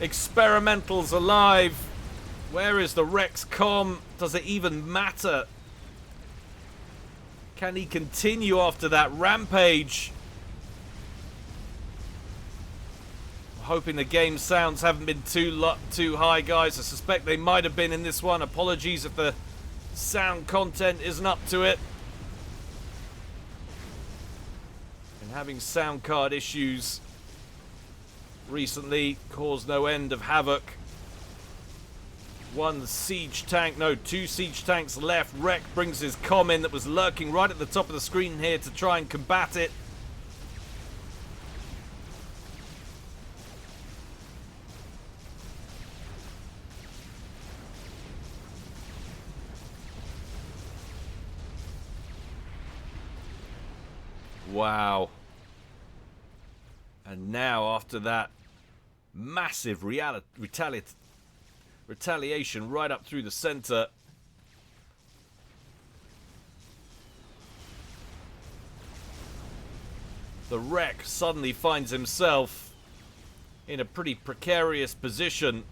experimentals alive. Where is the Rex comm? Does it even matter? Can he continue after that rampage? I'm hoping the game sounds haven't been too high, guys. I suspect they might have been in this one. Apologies if the sound content isn't up to it. Having sound card issues recently caused no end of havoc. 2 siege tanks left. Wreck brings his comm in that was lurking right at the top of the screen here to try and combat it. Wow. And now, after that massive retaliation right up through the center, the wreck suddenly finds himself in a pretty precarious position.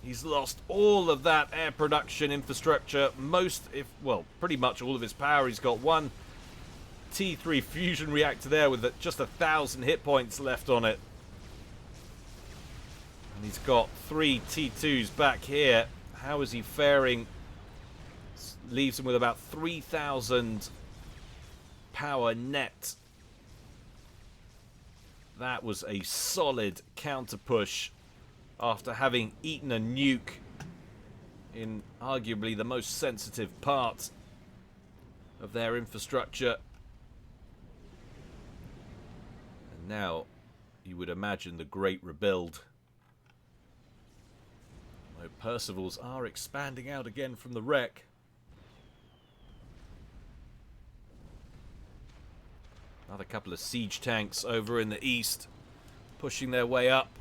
He's lost all of that air production infrastructure, pretty much all of his power. He's got 1 T3 fusion reactor there with just 1,000 hit points left on it. And he's got 3 T2s back here. How is he faring? Leaves him with about 3,000 power net. That was a solid counter push after having eaten a nuke in arguably the most sensitive part of their infrastructure. Now, you would imagine the great rebuild. My Percivals are expanding out again from the wreck. Another couple of siege tanks over in the east, pushing their way up.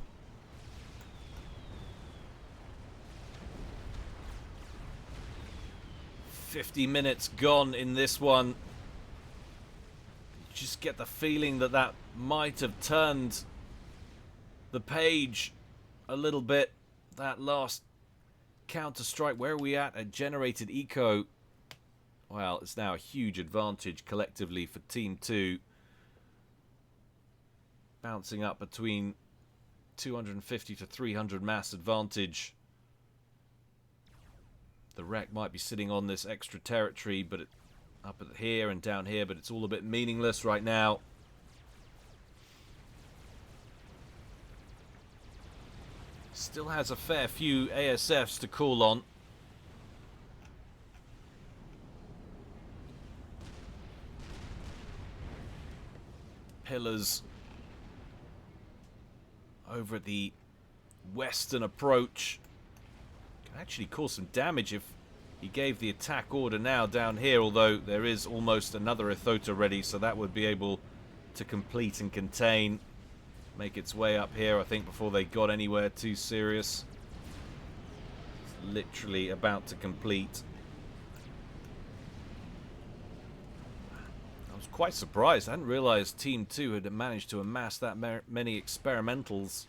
"50 minutes gone in this one. Just get the feeling that that might have turned the page a little bit. That last counter-strike, where are we at generated eco? Well, it's now a huge advantage collectively for Team 2. Bouncing up between 250 to 300 mass advantage. The wreck might be sitting on this extra territory, but up at here and down here, but it's all a bit meaningless right now. Still has a fair few ASFs to call on. Pillars over at the western approach can actually cause some damage if he gave the attack order now down here, although there is almost another Ithota ready, so that would be able to complete and contain, make its way up here, I think, before they got anywhere too serious. It's literally about to complete. I was quite surprised. I hadn't realized Team 2 had managed to amass that many experimentals.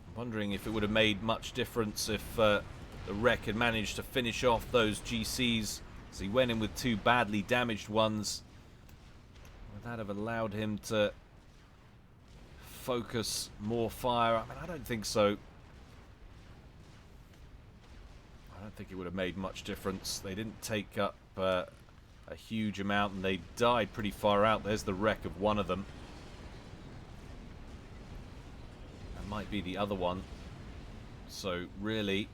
I'm wondering if it would have made much difference if the wreck had managed to finish off those GCs. So he went in with 2 badly damaged ones. Would that have allowed him to focus more fire? I mean, I don't think so. I don't think it would have made much difference. They didn't take up a huge amount, and they died pretty far out. There's the wreck of one of them. That might be the other one. So really,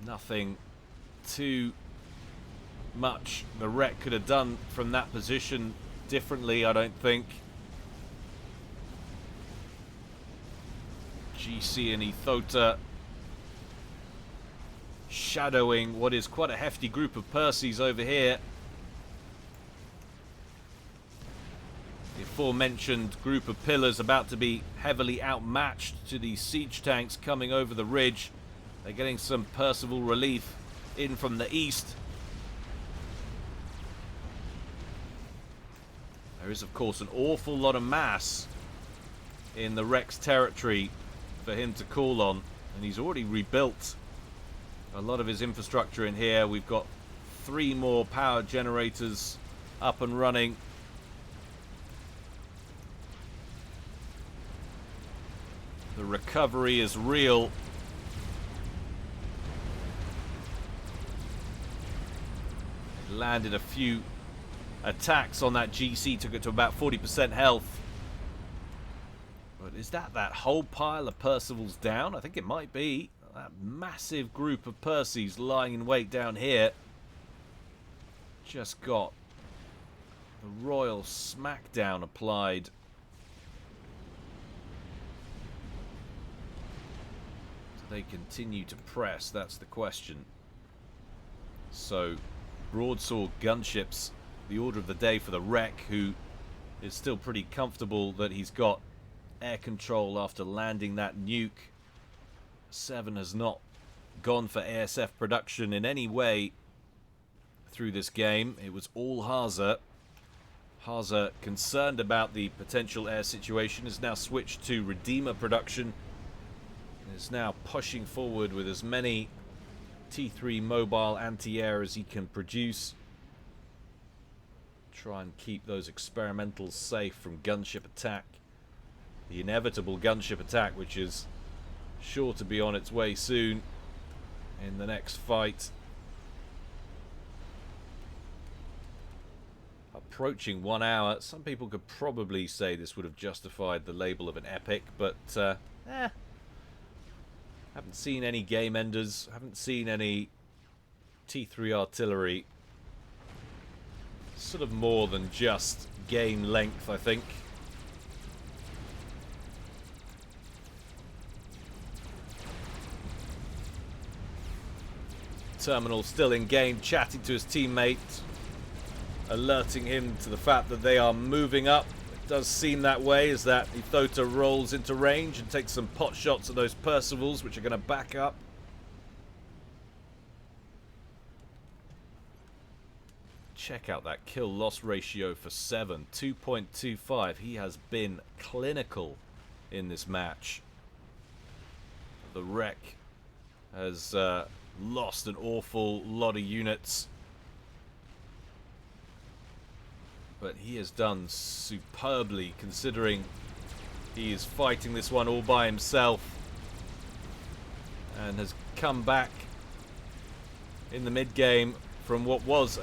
nothing too much the wreck could have done from that position differently, I don't think. GC and Ithota shadowing what is quite a hefty group of Percys over here. The aforementioned group of pillars about to be heavily outmatched to the siege tanks coming over the ridge. They're getting some Percival relief in from the east. There is, of course, an awful lot of mass in the wreck's territory for him to call on, and he's already rebuilt a lot of his infrastructure in here. We've got 3 more power generators up and running. The recovery is real. It landed a few attacks on that GC, took it to about 40% health. But is that whole pile of Percivals down? I think it might be. That massive group of Percys lying in wait down here just got the royal smackdown applied. Do they continue to press? That's the question. So, broadsword gunships, the order of the day for the wreck, who is still pretty comfortable that he's got air control after landing that nuke. 7 has not gone for ASF production in any way through this game. It was all Haza. Haza, concerned about the potential air situation, has now switched to Redeemer production and is now pushing forward with as many T3 mobile anti-air as he can produce. Try and keep those experimentals safe from gunship attack. The inevitable gunship attack, which is sure to be on its way soon in the next fight. Approaching 1 hour. Some people could probably say this would have justified the label of an epic, but haven't seen any game enders, haven't seen any T3 artillery. Sort of more than just game length, I think. Terminal still in game, chatting to his teammate, alerting him to the fact that they are moving up. It does seem that way as that Ithota rolls into range and takes some pot shots at those Percivals, which are going to back up. check out that kill-loss ratio for 7, 2.25. He has been clinical in this match. The wreck has lost an awful lot of units, but he has done superbly considering he is fighting this one all by himself and has come back in the mid-game from what was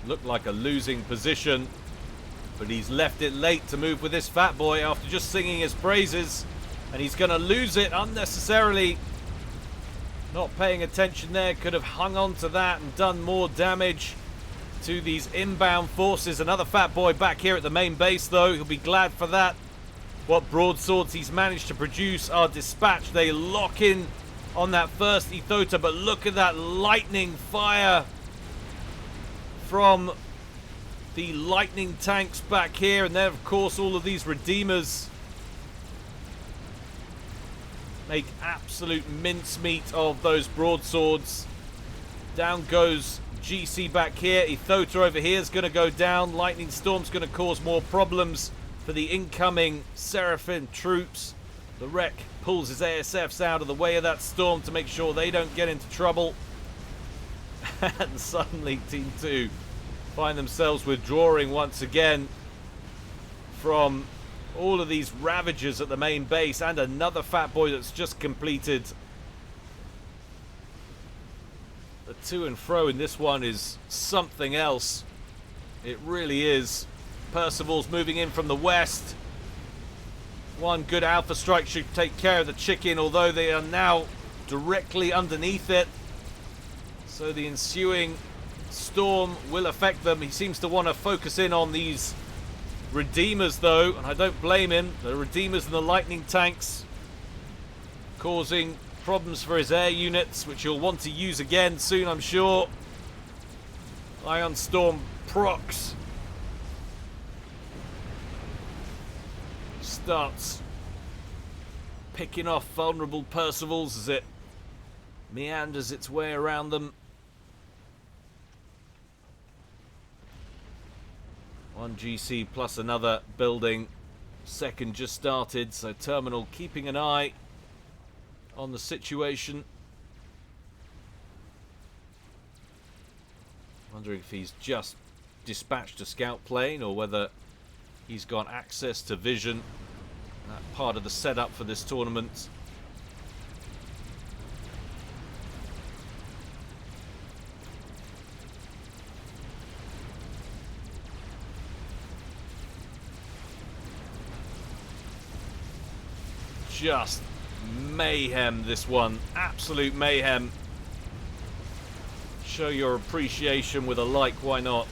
looked like a losing position, but he's left it late to move with this fat boy after just singing his praises, and he's going to lose it unnecessarily. Not paying attention there, could have hung on to that and done more damage to these inbound forces. Another fat boy back here at the main base though, he'll be glad for that. What broadswords he's managed to produce are dispatched. They lock in on that first Ethota, but look at that lightning fire from the lightning tanks back here, and then of course all of these Redeemers make absolute mincemeat of those broadswords. Down goes GC back here. Ethota over here is going to go down. Lightning Storm's going to cause more problems for the incoming Seraphim troops. The wreck pulls his ASFs out of the way of that storm to make sure they don't get into trouble. And suddenly Team 2 find themselves withdrawing once again from all of these Ravagers at the main base, and another fat boy that's just completed. The to and fro in this one is something else. It really is. Percival's moving in from the west. One good alpha strike should take care of the chicken, although they are now directly underneath it. So the ensuing storm will affect them. He seems to want to focus in on these Redeemers though, and I don't blame him. The Redeemers and the lightning tanks causing problems for his air units, which he'll want to use again soon, I'm sure. Ion Storm procs. Starts picking off vulnerable Percivals as it meanders its way around them. One GC plus another building. Second just started, so Terminal keeping an eye on the situation. Wondering if he's just dispatched a scout plane or whether he's got access to vision. That part of the setup for this tournament. Just mayhem, this one. Absolute mayhem. Show your appreciation with a like, why not?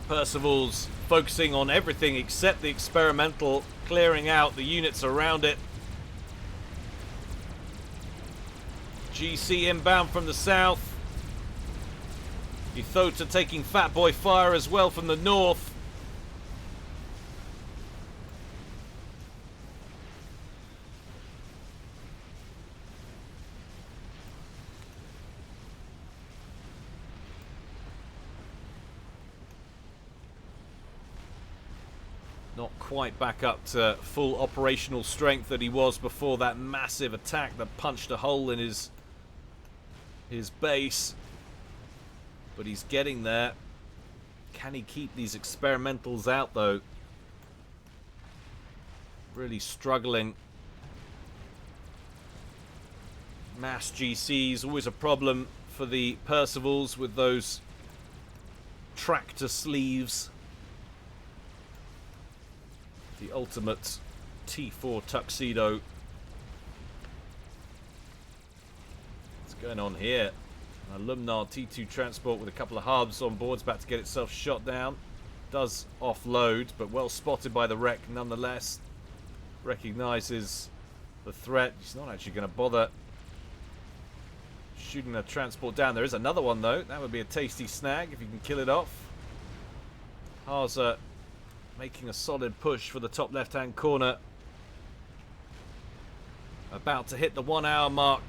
Percival's focusing on everything except the experimental, clearing out the units around it. GC inbound from the south. Ethota taking Fat Boy fire as well from the north. Not quite back up to full operational strength that he was before that massive attack that punched a hole in his base. But he's getting there. Can he keep these experimentals out though? Really struggling. Mass GCs, always a problem for the Percivals with those tractor sleeves. The ultimate T4 tuxedo. What's going on here? An Alumnar T2 transport with a couple of hubs on board. It's about to get itself shot down. Does offload, but well spotted by the wreck nonetheless. Recognizes the threat. He's not actually going to bother shooting the transport down. There is another one though. That would be a tasty snag if you can kill it off. Harza making a solid push for the top left-hand corner. About to hit the 1 hour mark.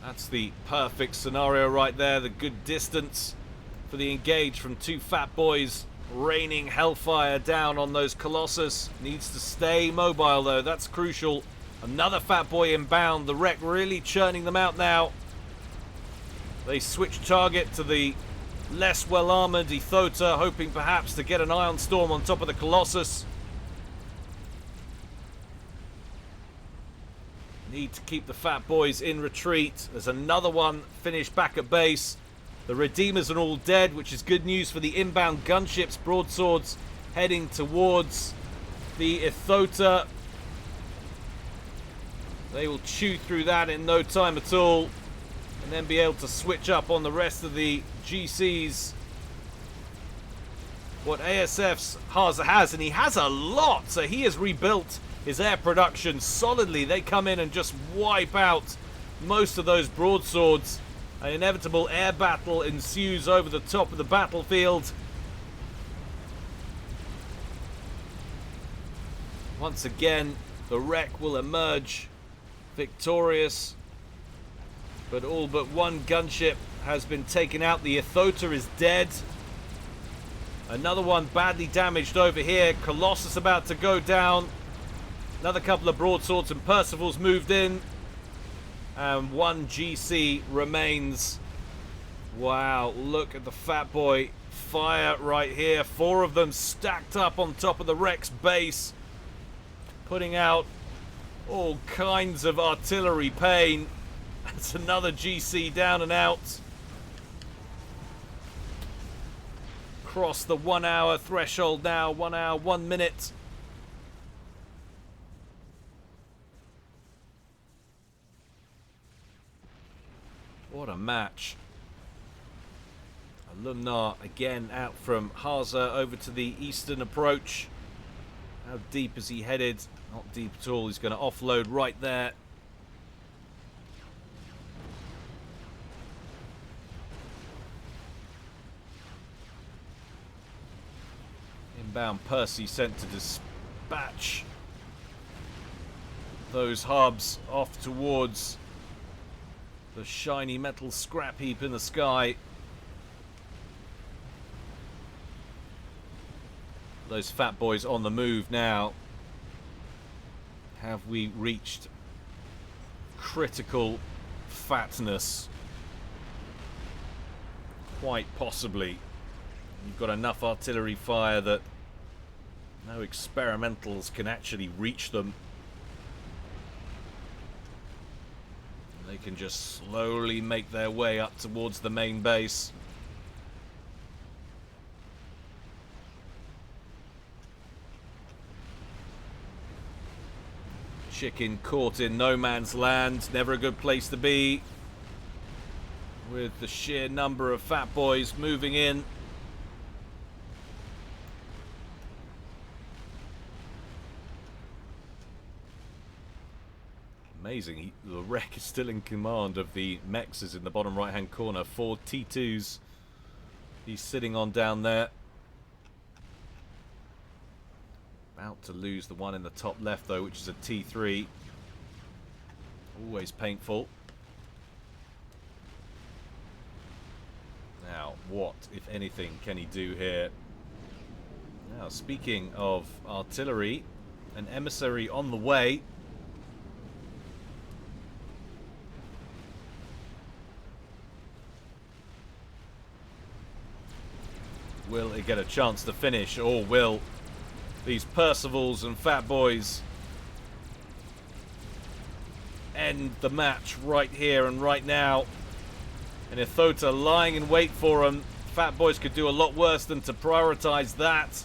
That's the perfect scenario right there. The good distance for the engage from two fat boys. Raining hellfire down on those Colossus. Needs to stay mobile though. That's crucial. Another fat boy inbound. The wreck really churning them out now. They switch target to the less well-armored Ethota, hoping perhaps to get an Ion Storm on top of the Colossus. Need to keep the fat boys in retreat. There's another one finished back at base. The Redeemers are all dead, which is good news for the inbound gunships. Broadswords heading towards the Ethota. They will chew through that in no time at all, and then be able to switch up on the rest of the GCs. What ASF's Haza has, and he has a lot, so he has rebuilt his air production solidly. They come in and just wipe out most of those broadswords. An inevitable air battle ensues over the top of the battlefield. Once again, the wreck will emerge victorious, but all but one gunship has been taken out. The Ethota is dead. Another one badly damaged over here. Colossus about to go down. Another couple of broadswords and Percival's moved in. And one GC remains. Wow, look at the fat boy fire right here. 4 of them stacked up on top of the wreck's base, putting out all kinds of artillery pain. That's another GC down and out. Cross the 1 hour threshold now. 1 hour, 1 minute. What a match. Alumnar again out from Haza over to the eastern approach. How deep is he headed? Not deep at all. He's going to offload right there. Inbound Percy sent to dispatch those hubs off towards the shiny metal scrap heap in the sky. Those fat boys on the move now. Have we reached critical fatness? Quite possibly. You've got enough artillery fire that no experimentals can actually reach them. They can just slowly make their way up towards the main base. Chicken caught in no man's land. Never a good place to be, with the sheer number of fat boys moving in. Amazing, the wreck is still in command of the mexes in the bottom right hand corner. 4 T2s he's sitting on down there. About to lose the one in the top left though, which is a T3. Always painful. Now what, if anything, can he do here? Now speaking of artillery, an emissary on the way. Will it get a chance to finish, or will these Percivals and fat boys end the match right here and right now? And Ethota lying in wait for them. Fat boys could do a lot worse than to prioritize that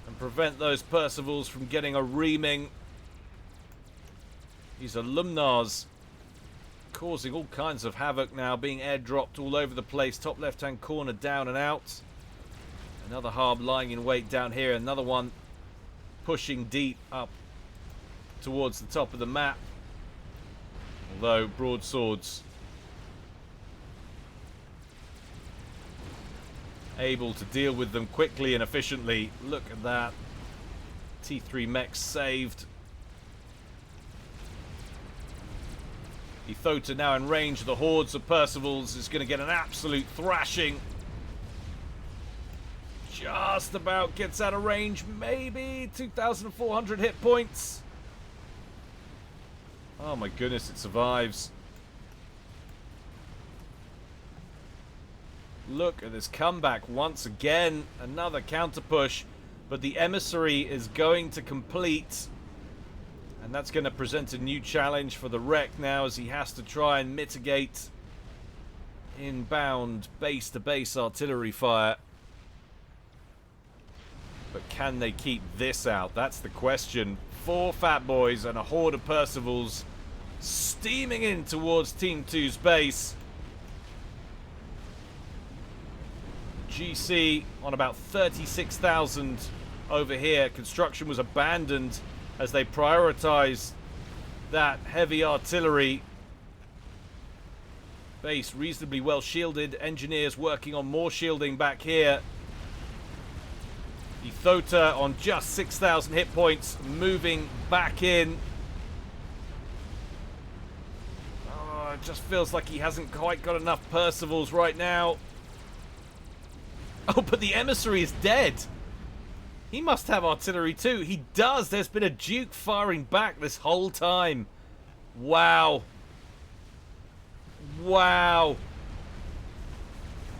and prevent those Percivals from getting a reaming. These Alumnars causing all kinds of havoc now, being airdropped all over the place. Top left hand corner down and out. Another Harb lying in wait down here. Another one pushing deep up towards the top of the map. Although broadswords able to deal with them quickly and efficiently. Look at that. T3 mech saved. Ethota now in range of the hordes of Percivals is going to get an absolute thrashing. Just about gets out of range, maybe 2,400 hit points. Oh my goodness, it survives. Look at this comeback once again. Another counter push, but the emissary is going to complete. And that's going to present a new challenge for the wreck now, as he has to try and mitigate inbound base-to-base artillery fire. But can they keep this out? That's the question. 4 Fat Boys and a horde of Percivals steaming in towards Team 2's base. GC on about 36,000 over here. Construction was abandoned as they prioritized that heavy artillery. Base reasonably well shielded. Engineers working on more shielding back here. Ethota on just 6,000 hit points, moving back in. Oh, it just feels like he hasn't quite got enough Percivals right now. Oh, but the emissary is dead. He must have artillery too. He does. There's been a Duke firing back this whole time. Wow. Wow.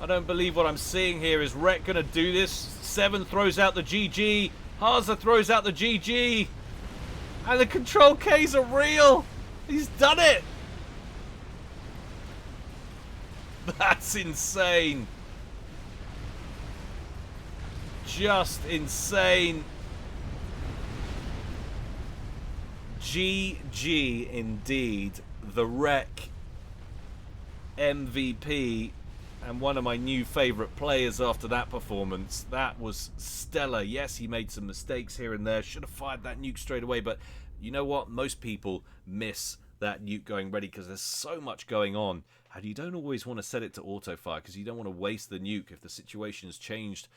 I don't believe what I'm seeing here. Is Rhett going to do this? 7 throws out the GG. Haza throws out the GG. And the control Ks are real. He's done it. That's insane. Just insane. GG indeed. The wreck MVP. And one of my new favourite players after that performance. That was stellar. Yes, he made some mistakes here and there. Should have fired that nuke straight away. But you know what? Most people miss that nuke going ready because there's so much going on. And you don't always want to set it to auto-fire because you don't want to waste the nuke if the situation has changed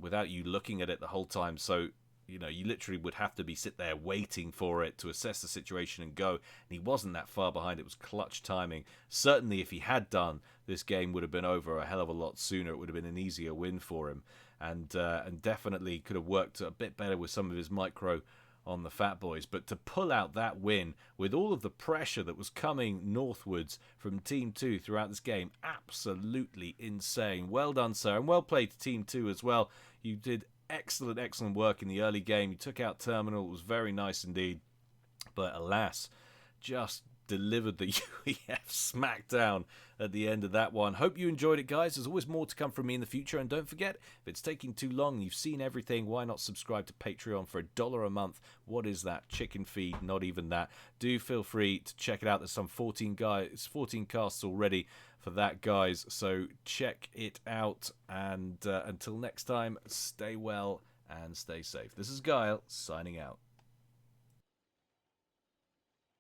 without you looking at it the whole time. So, you know, you literally would have to be sit there waiting for it to assess the situation and go. And he wasn't that far behind. It was clutch timing. Certainly, if he had done, this game would have been over a hell of a lot sooner. It would have been an easier win for him. And definitely could have worked a bit better with some of his micro on the Fat Boys. But to pull out that win with all of the pressure that was coming northwards from Team 2 throughout this game, absolutely insane. Well done, sir. And well played to Team 2 as well. You did excellent work in the early game. You took out Terminal. It was very nice indeed. But alas, just delivered the UEF smackdown at the end of that one. Hope you enjoyed it, guys. There's always more to come from me in the future. And don't forget, if it's taking too long and you've seen everything, why not subscribe to Patreon for $1 a month? What is that? Chicken feed? Not even that. Do feel free to check it out. There's some 14 casts already for that, guys. So check it out. And until next time, stay well and stay safe. This is Guile, signing out.